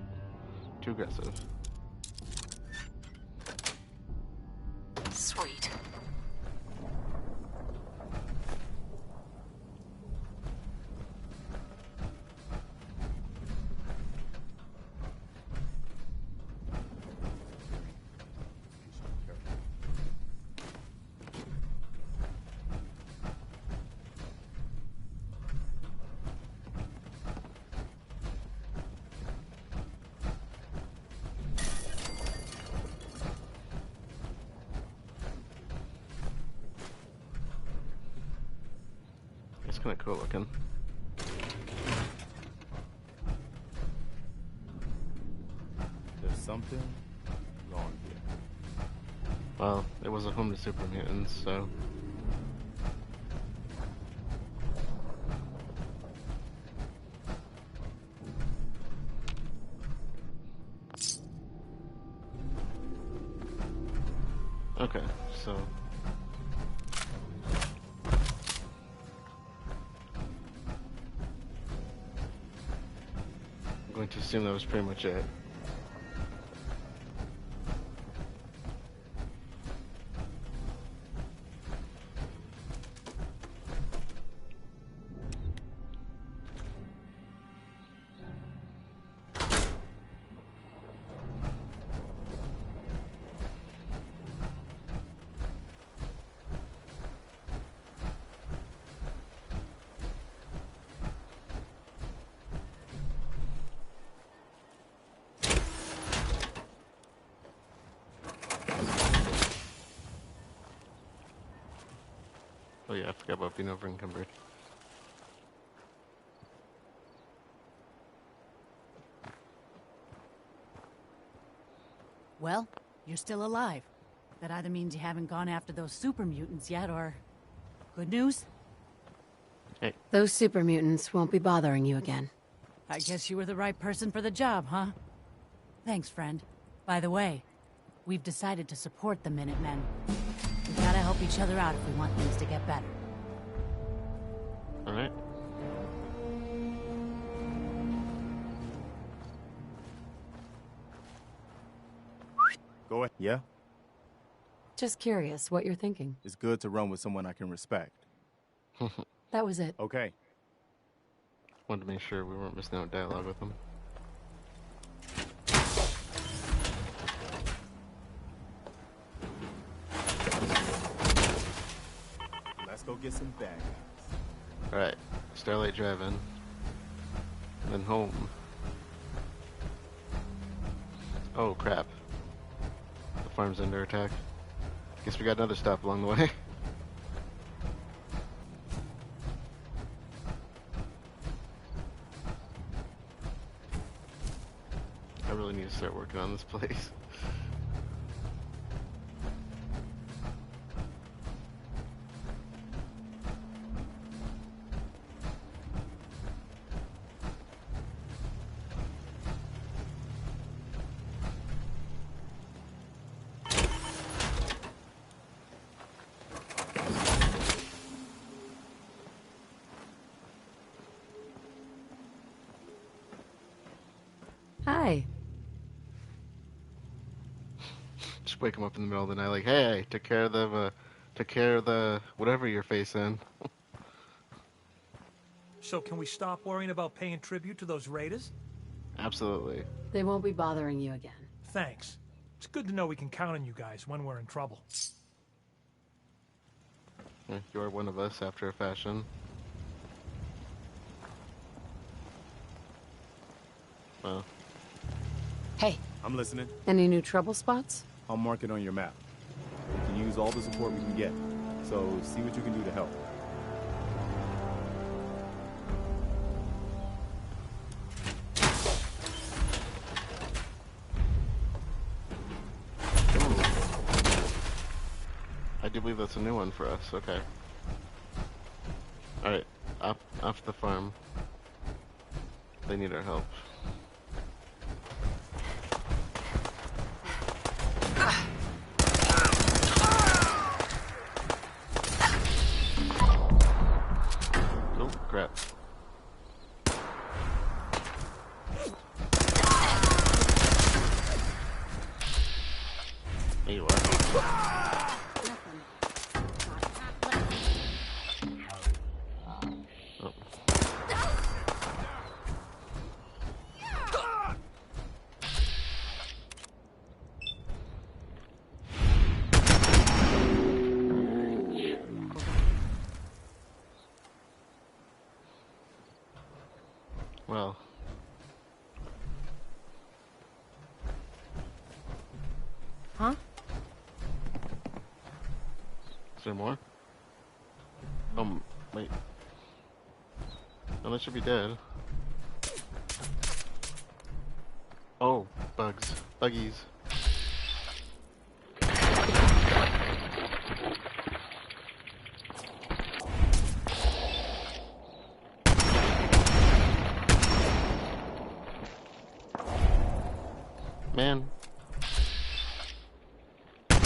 Too aggressive. Sweet. It's kind of cool looking. There's something wrong here. Well, it was a home to super mutants, so... Okay, so... I'm going to assume that was pretty much it. Oh yeah, I forgot about being over encumbered. Well, you're still alive. That either means you haven't gone after those super mutants yet, or... Good news? Hey. Those super mutants won't be bothering you again. I guess you were the right person for the job, huh? Thanks, friend. By the way, we've decided to support the Minutemen. We've gotta help each other out if we want things to get better. Alright. Go ahead. Yeah? Just curious what you're thinking. It's good to run with someone I can respect. That was it. Okay. Wanted to make sure we weren't missing out dialogue with them. Let's go get some bad guys. Alright, Starlight driving. Then home. Oh crap. The farm's under attack. Guess we got another stop along the way. I really need to start working on this place. Hi. Just wake him up in the middle of the night like, hey, took care of the whatever you're facing. So can we stop worrying about paying tribute to those raiders? Absolutely. They won't be bothering you again. Thanks. It's good to know we can count on you guys when we're in trouble. Yeah, you're one of us after a fashion. Well. Hey, I'm listening. any new trouble spots? I'll mark it on your map. We can use all the support we can get. So see what you can do to help. I do believe that's a new one for us. Okay. Alright, off the farm. They need our help. Oh, crap. There you are. Oh. Well. Huh? Is there more? Wait. Oh, that should be dead. Oh, bugs. Buggies. Man. This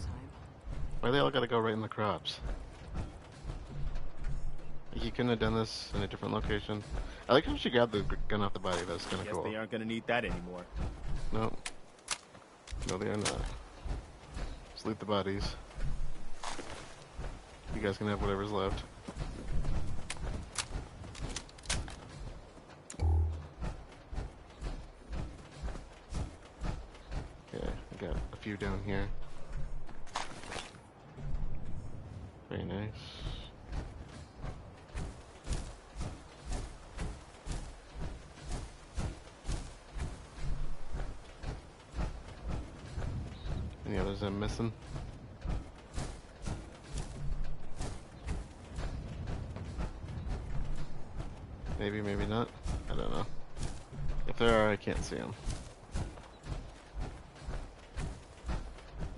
time. Why they all gotta go right in the crops? Like, you couldn't have done this in a different location. I like how she grabbed the gun off the body. That's kind of Guess cool. they aren't gonna need that anymore. No. No, they are not. Just loot the bodies. You guys can have whatever's left. Okay, I got a few down here. Very nice. Any others I'm missing? Maybe, maybe not. I don't know. If there are, I can't see them.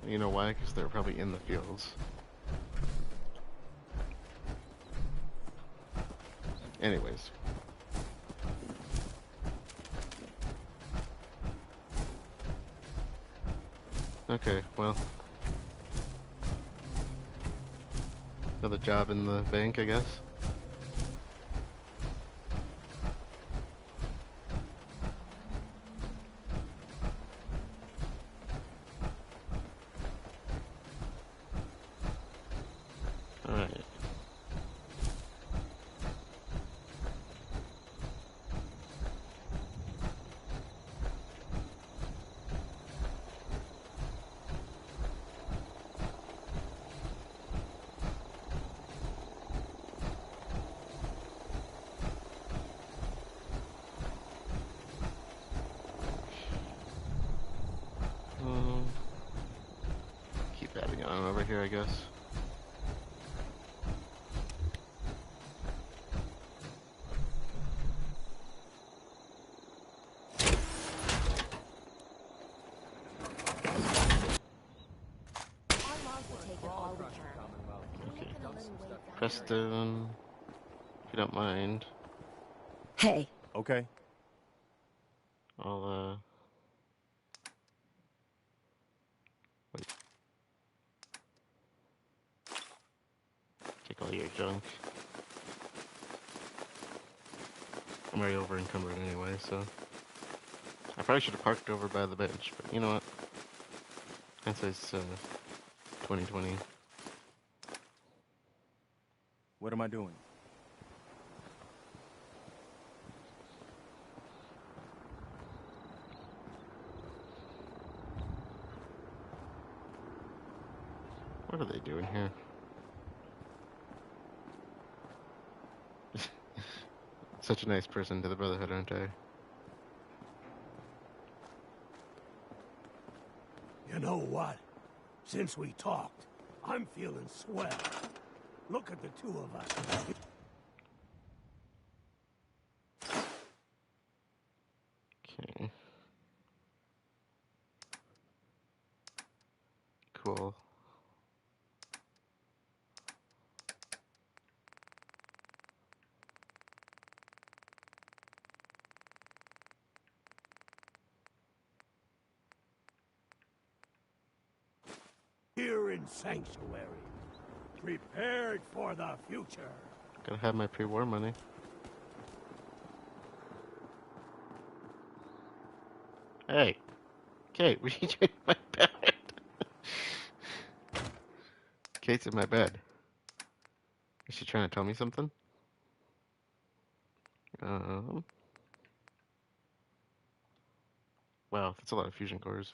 You know why? Because they're probably in the fields. Anyways. Okay, well. Another job in the bank, I guess. Alright. Keep adding on over here, I guess. Okay. Preston, if you don't mind, Hey. Okay. I'll, wait. Take all your junk. I'm already over encumbered anyway, so. I probably should have parked over by the bench, but you know what? Hindsight's, 2020. What am I doing? What are they doing here? Such a nice person to the Brotherhood, aren't I? You know what? Since we talked, I'm feeling swell. Look at the two of us. Okay. Cool. Here in Sanctuary, prepared for the future. Gotta have my pre-war money. Hey! Kate, what are you doing in my bed? Kate's in my bed. Is she trying to tell me something? Wow, that's a lot of fusion cores.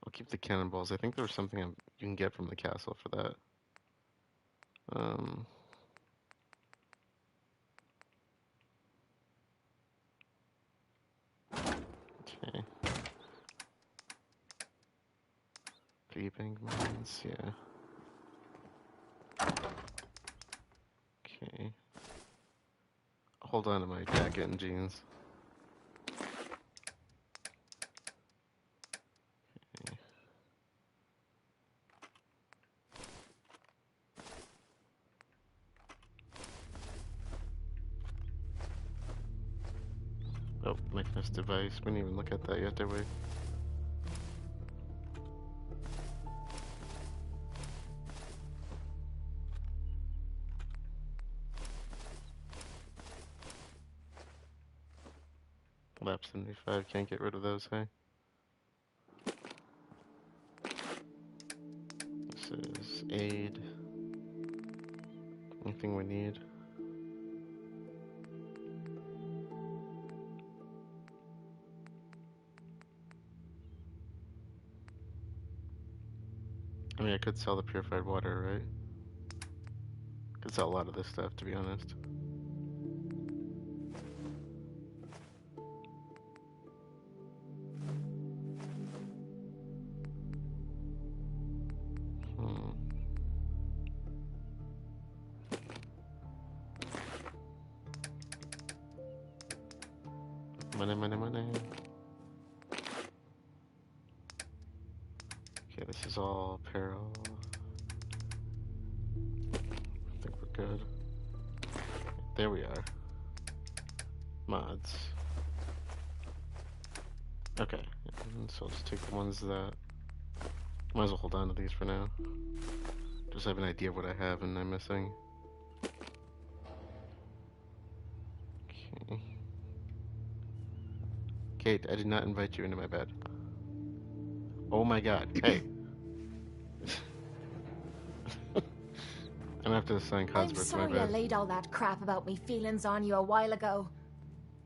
I'll keep the cannonballs. I think there was something you can get from the castle for that. D-bank mines, yeah. Okay. Hold on to my jacket and jeans. Okay. Oh, Magnus device. We didn't even look at that yet, did we? Lap 75, can't get rid of those, hey? This is aid. Anything we need? I mean, I could sell the purified water, right? Could sell a lot of this stuff, to be honest. Money, money, money. Okay, this is all apparel. I think we're good. There we are. Mods. Okay, and so I'll just take the ones that... Might as well hold on to these for now. Just have an idea of what I have and I'm missing. Okay. Kate, I did not invite you into my bed. Oh my god, hey. I'm gonna have to assign Codsworth to my I'm sorry bed. I laid all that crap about me feelings on you a while ago.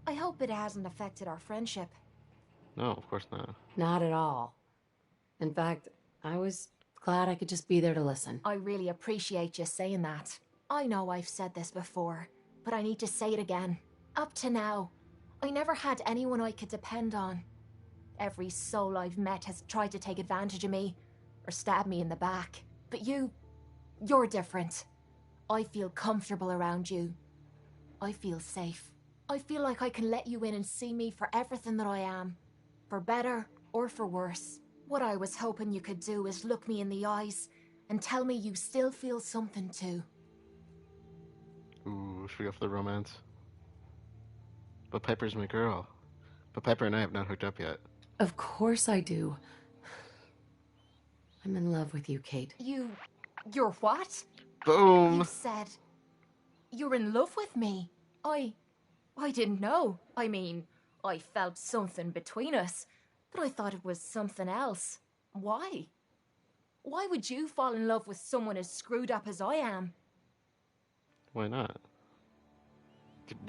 I hope it hasn't affected our friendship. No, of course not. Not at all. In fact, I was glad I could just be there to listen. I really appreciate you saying that. I know I've said this before, but I need to say it again. Up to now, I never had anyone I could depend on. Every soul I've met has tried to take advantage of me, or stab me in the back. But you're different. I feel comfortable around you. I feel safe. I feel like I can let you in and see me for everything that I am. For better or for worse. What I was hoping you could do is look me in the eyes and tell me you still feel something too. Ooh, should we go for the romance? But Piper's my girl. But Piper and I have not hooked up yet. Of course I do. I'm in love with you, Kate. You're what? Boom! You said you're in love with me. I didn't know. I mean, I felt something between us, but I thought it was something else. Why? Why would you fall in love with someone as screwed up as I am? Why not?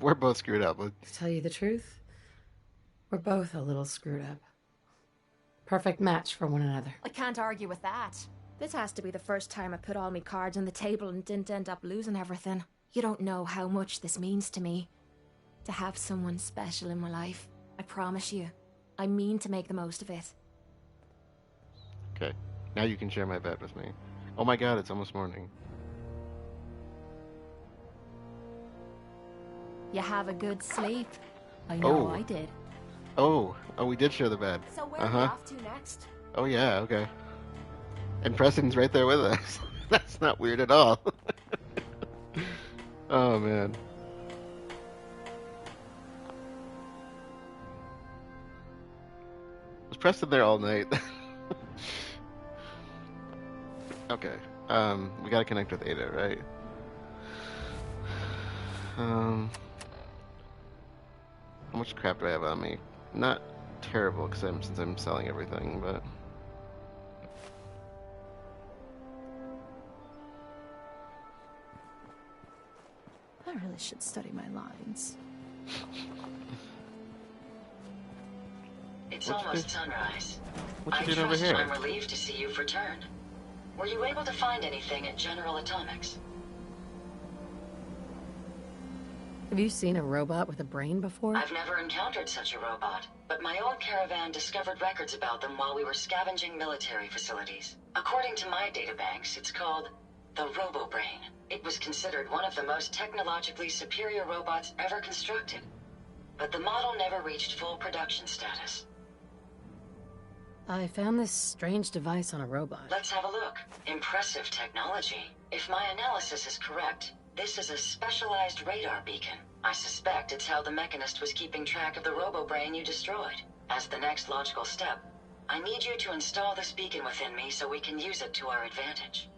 We're both screwed up. To tell you the truth, we're both a little screwed up. Perfect match for one another. I can't argue with that. This has to be the first time I put all my cards on the table and didn't end up losing everything. You don't know how much this means to me. To have someone special in my life. I promise you. I mean to make the most of it. Okay, now you can share my bed with me. Oh my god, it's almost morning. You have a good sleep. I know I did. Oh, we did share the bed. So where are we off to next? Oh yeah, okay. And Preston's right there with us. That's not weird at all. Oh man. Was Preston there all night? Okay. We gotta connect with Ada, right? How much crap do I have on me? Not terrible, since I'm selling everything, but... I really should study my lines. It's almost sunrise. What you doing over here? I'm relieved to see you've returned. Were you able to find anything at General Atomics? Have you seen a robot with a brain before? I've never encountered such a robot. but my old caravan discovered records about them while we were scavenging military facilities. According to my databanks, it's called the Robo-Brain. It was considered one of the most technologically superior robots ever constructed, but the model never reached full production status. I found this strange device on a robot. Let's have a look. Impressive technology. If my analysis is correct, this is a specialized radar beacon. I suspect it's how the Mechanist was keeping track of the Robo-Brain you destroyed. As the next logical step, I need you to install this beacon within me so we can use it to our advantage.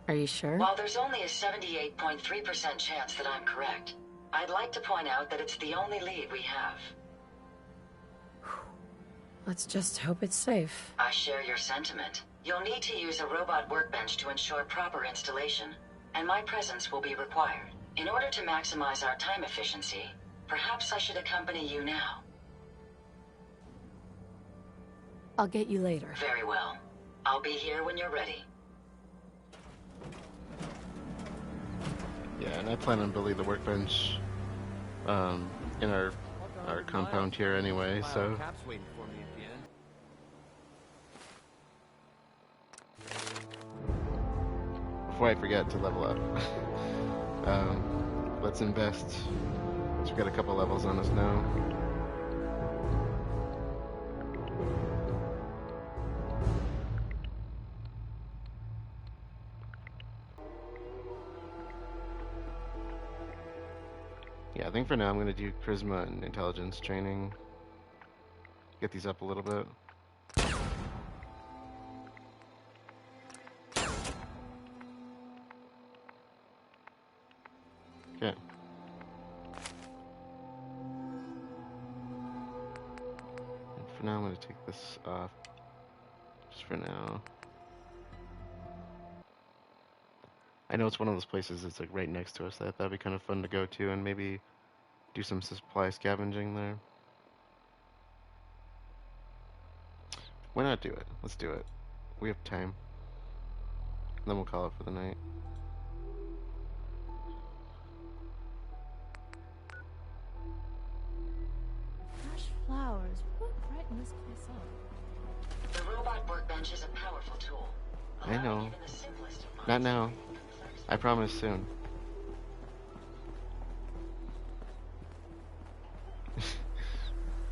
Are you sure? While there's only a 78.3% chance that I'm correct, I'd like to point out that it's the only lead we have. Let's just hope it's safe. I share your sentiment. You'll need to use a robot workbench to ensure proper installation, and my presence will be required. In order to maximize our time efficiency, perhaps I should accompany you now. I'll get you later. Very well. I'll be here when you're ready. Yeah, and I plan on building the workbench in our compound here anyway, so... Before I forget to level up, let's invest. So we've got a couple levels on us now. Yeah, I think for now I'm going to do charisma and intelligence training. Get these up a little bit. Okay. And for now I'm going to take this off. Just for now. I know it's one of those places that's like right next to us. That'd be kind of fun to go to and maybe do some supply scavenging there. Why not do it? Let's do it. We have time. And then we'll call it for the night. Fresh flowers. What brighten this place up? The robot workbench is a powerful tool. I know. Not now. I promise soon.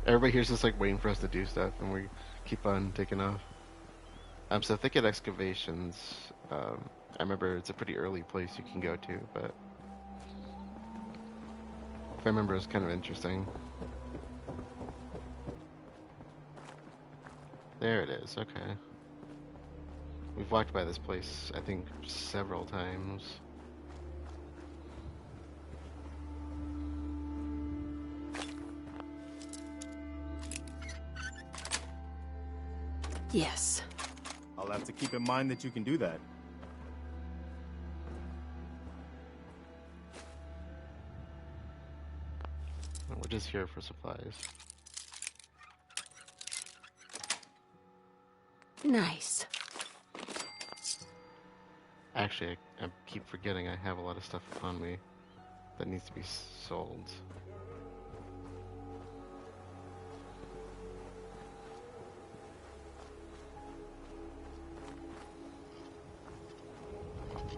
Everybody here's just like waiting for us to do stuff, and we keep on taking off. So Thicket Excavations, I remember it's a pretty early place you can go to, but if I remember, it's kind of interesting. There it is. Okay. We've walked by this place, I think, several times. Yes. I'll have to keep in mind that you can do that. We're just here for supplies. Nice. Actually, I keep forgetting I have a lot of stuff on me that needs to be sold.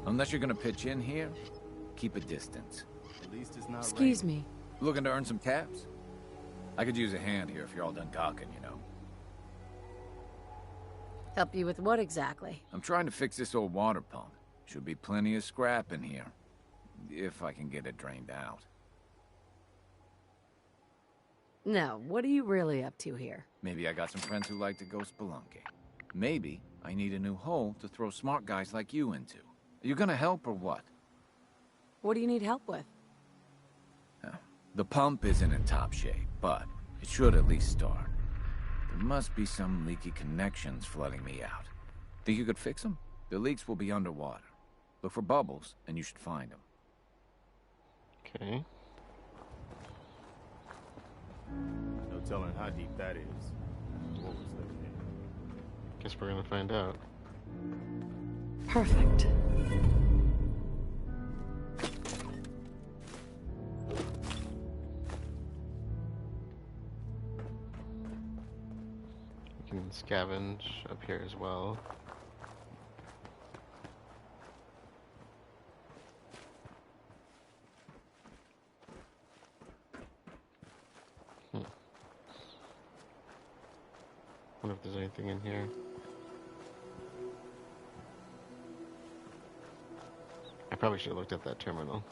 Unless you're gonna pitch in here, keep a distance. At least it's not Excuse me. Looking to earn some caps? I could use a hand here if you're all done gawking, you know. Help you with what exactly? I'm trying to fix this old water pump. Should be plenty of scrap in here. If I can get it drained out. No, what are you really up to here? Maybe I got some friends who like to go spelunking. Maybe I need a new hole to throw smart guys like you into. Are you gonna help or what? What do you need help with? The pump isn't in top shape, but it should at least start. There must be some leaky connections flooding me out. Think you could fix them? The leaks will be underwater. Look for bubbles, and you should find them. Okay. No telling how deep that is. What was living in? Guess we're gonna find out. Perfect. scavenge up here as well. Wonder if there's anything in here. I probably should have looked at that terminal.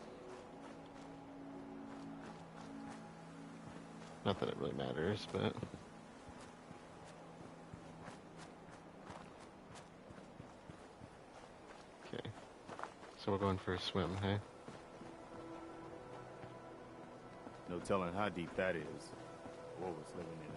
Not that it really matters, but... Okay. So we're going for a swim, hey? No telling how deep that is. What was living in it.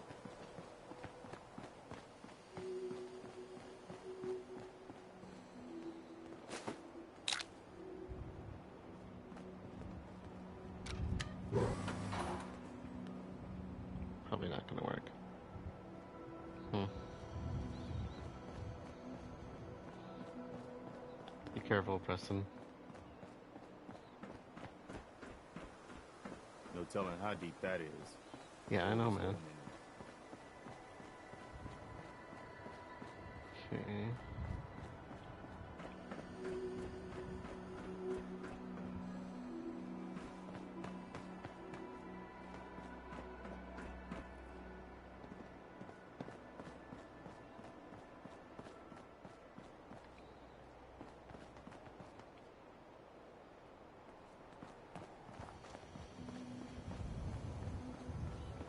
Probably not gonna work. Be careful, Preston. No telling how deep that is. Yeah, I know, man. Okay.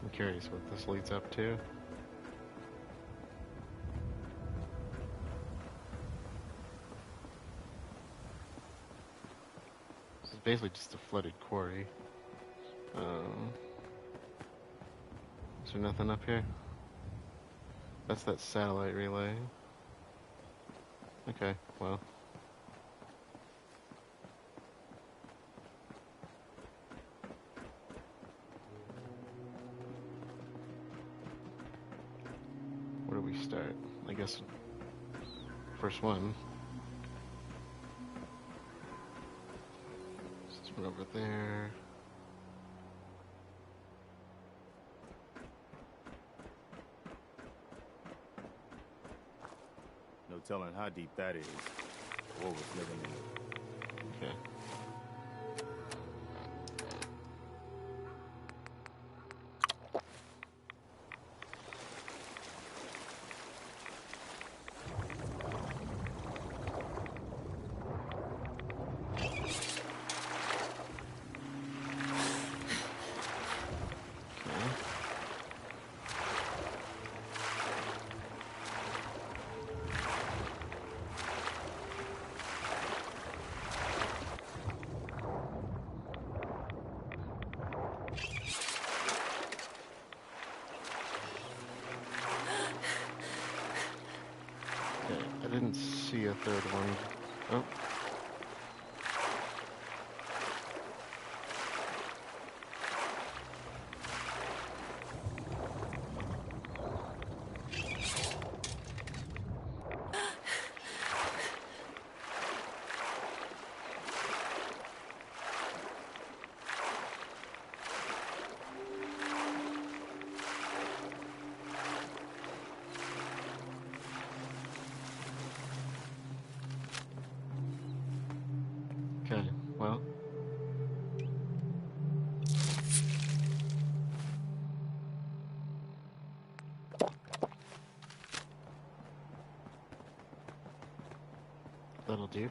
I'm curious what this leads up to. This is basically just a flooded quarry. Is there nothing up here? That's that satellite relay. Okay, well. Where do we start? I guess first one. Just run over there. No telling how deep that is. What was living in it. Okay. I didn't see a third one. Oh. Okay, well. That'll do.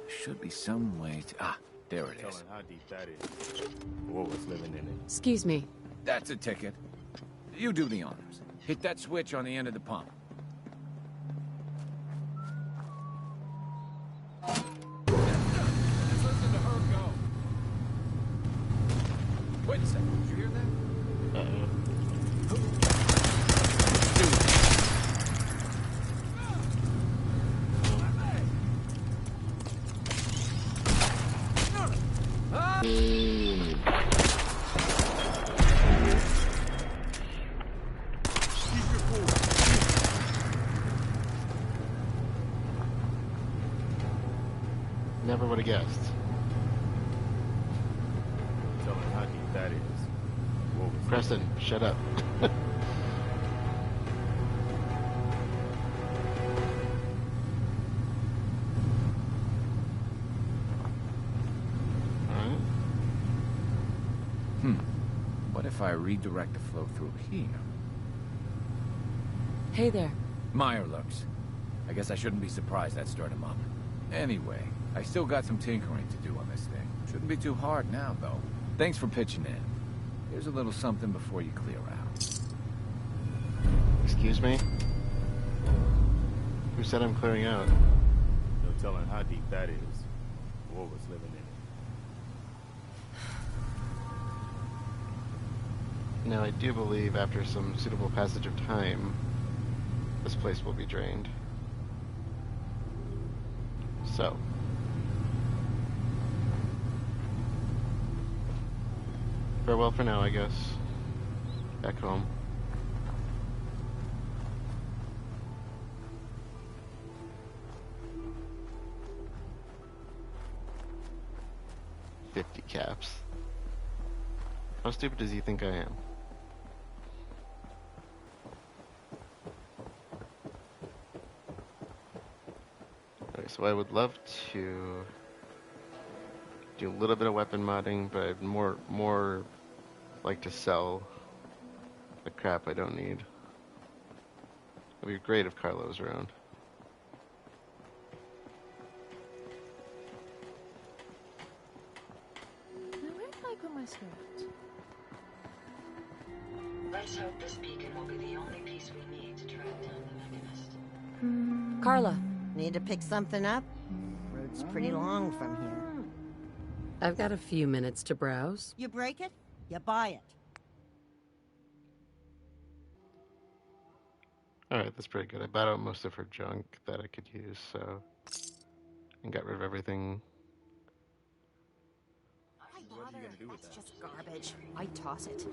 Should be some way to... Ah, there it is. Telling how deep that is. What was living in it. Excuse me. That's a ticket. You do the honors. Hit that switch on the end of the pump. Just listen to her go. Wait a second. Did you hear that? Never would have guessed. that is. What was Preston, shut up. What if I redirect the flow through here? Hey there. Meyer looks. I guess I shouldn't be surprised that stirred him up. Anyway, I still got some tinkering to do on this thing. Shouldn't be too hard now, though. Thanks for pitching in. Here's a little something before you clear out. Excuse me? Who said I'm clearing out? No telling how deep that is. What was living in it. Now, I do believe after some suitable passage of time, this place will be drained. So. Farewell for now, I guess. Back home. $50 caps. How stupid does he think I am? Okay, so I would love to do a little bit of weapon modding, but I'd more like to sell the crap I don't need. It'd be great if Carlo was around. Now, where did I put my skirt? Let's hope this beacon will be the only piece we need to track down the Mechanist. Carla. Need to pick something up? Road's pretty long from here. I've got a few minutes to browse. You break it, you buy it. Alright, that's pretty good. I bought out most of her junk that I could use, so... and got rid of everything. Why bother? That's just garbage. I'd toss it.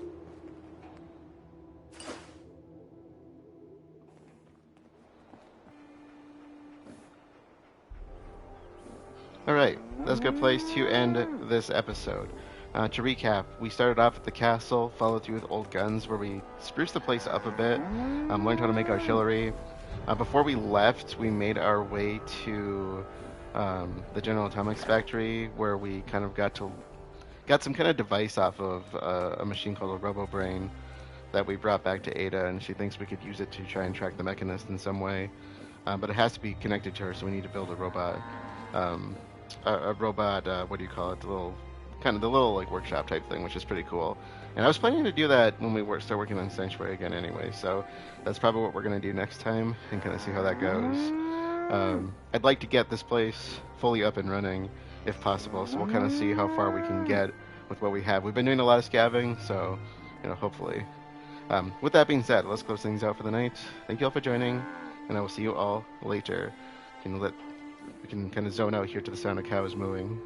Alright, that's a good place to end this episode. To recap, we started off at the castle, followed through with old guns, where we spruced the place up a bit, learned how to make artillery. Before we left, we made our way to the General Atomics factory, where we kind of got some kind of device off of a machine called a RoboBrain that we brought back to Ada, and she thinks we could use it to try and track the Mechanist in some way. But it has to be connected to her, so we need to build a robot. What do you call it? The little like workshop type thing, which is pretty cool. And I was planning to do that when we start working on Sanctuary again anyway, so that's probably what we're going to do next time and kind of see how that goes. I'd like to get this place fully up and running if possible, so we'll kind of see how far we can get with what we have. We've been doing a lot of scavenging, so hopefully. With that being said, let's close things out for the night. Thank you all for joining, and I will see you all later. We can kind of zone out here to the sound of cows mooing.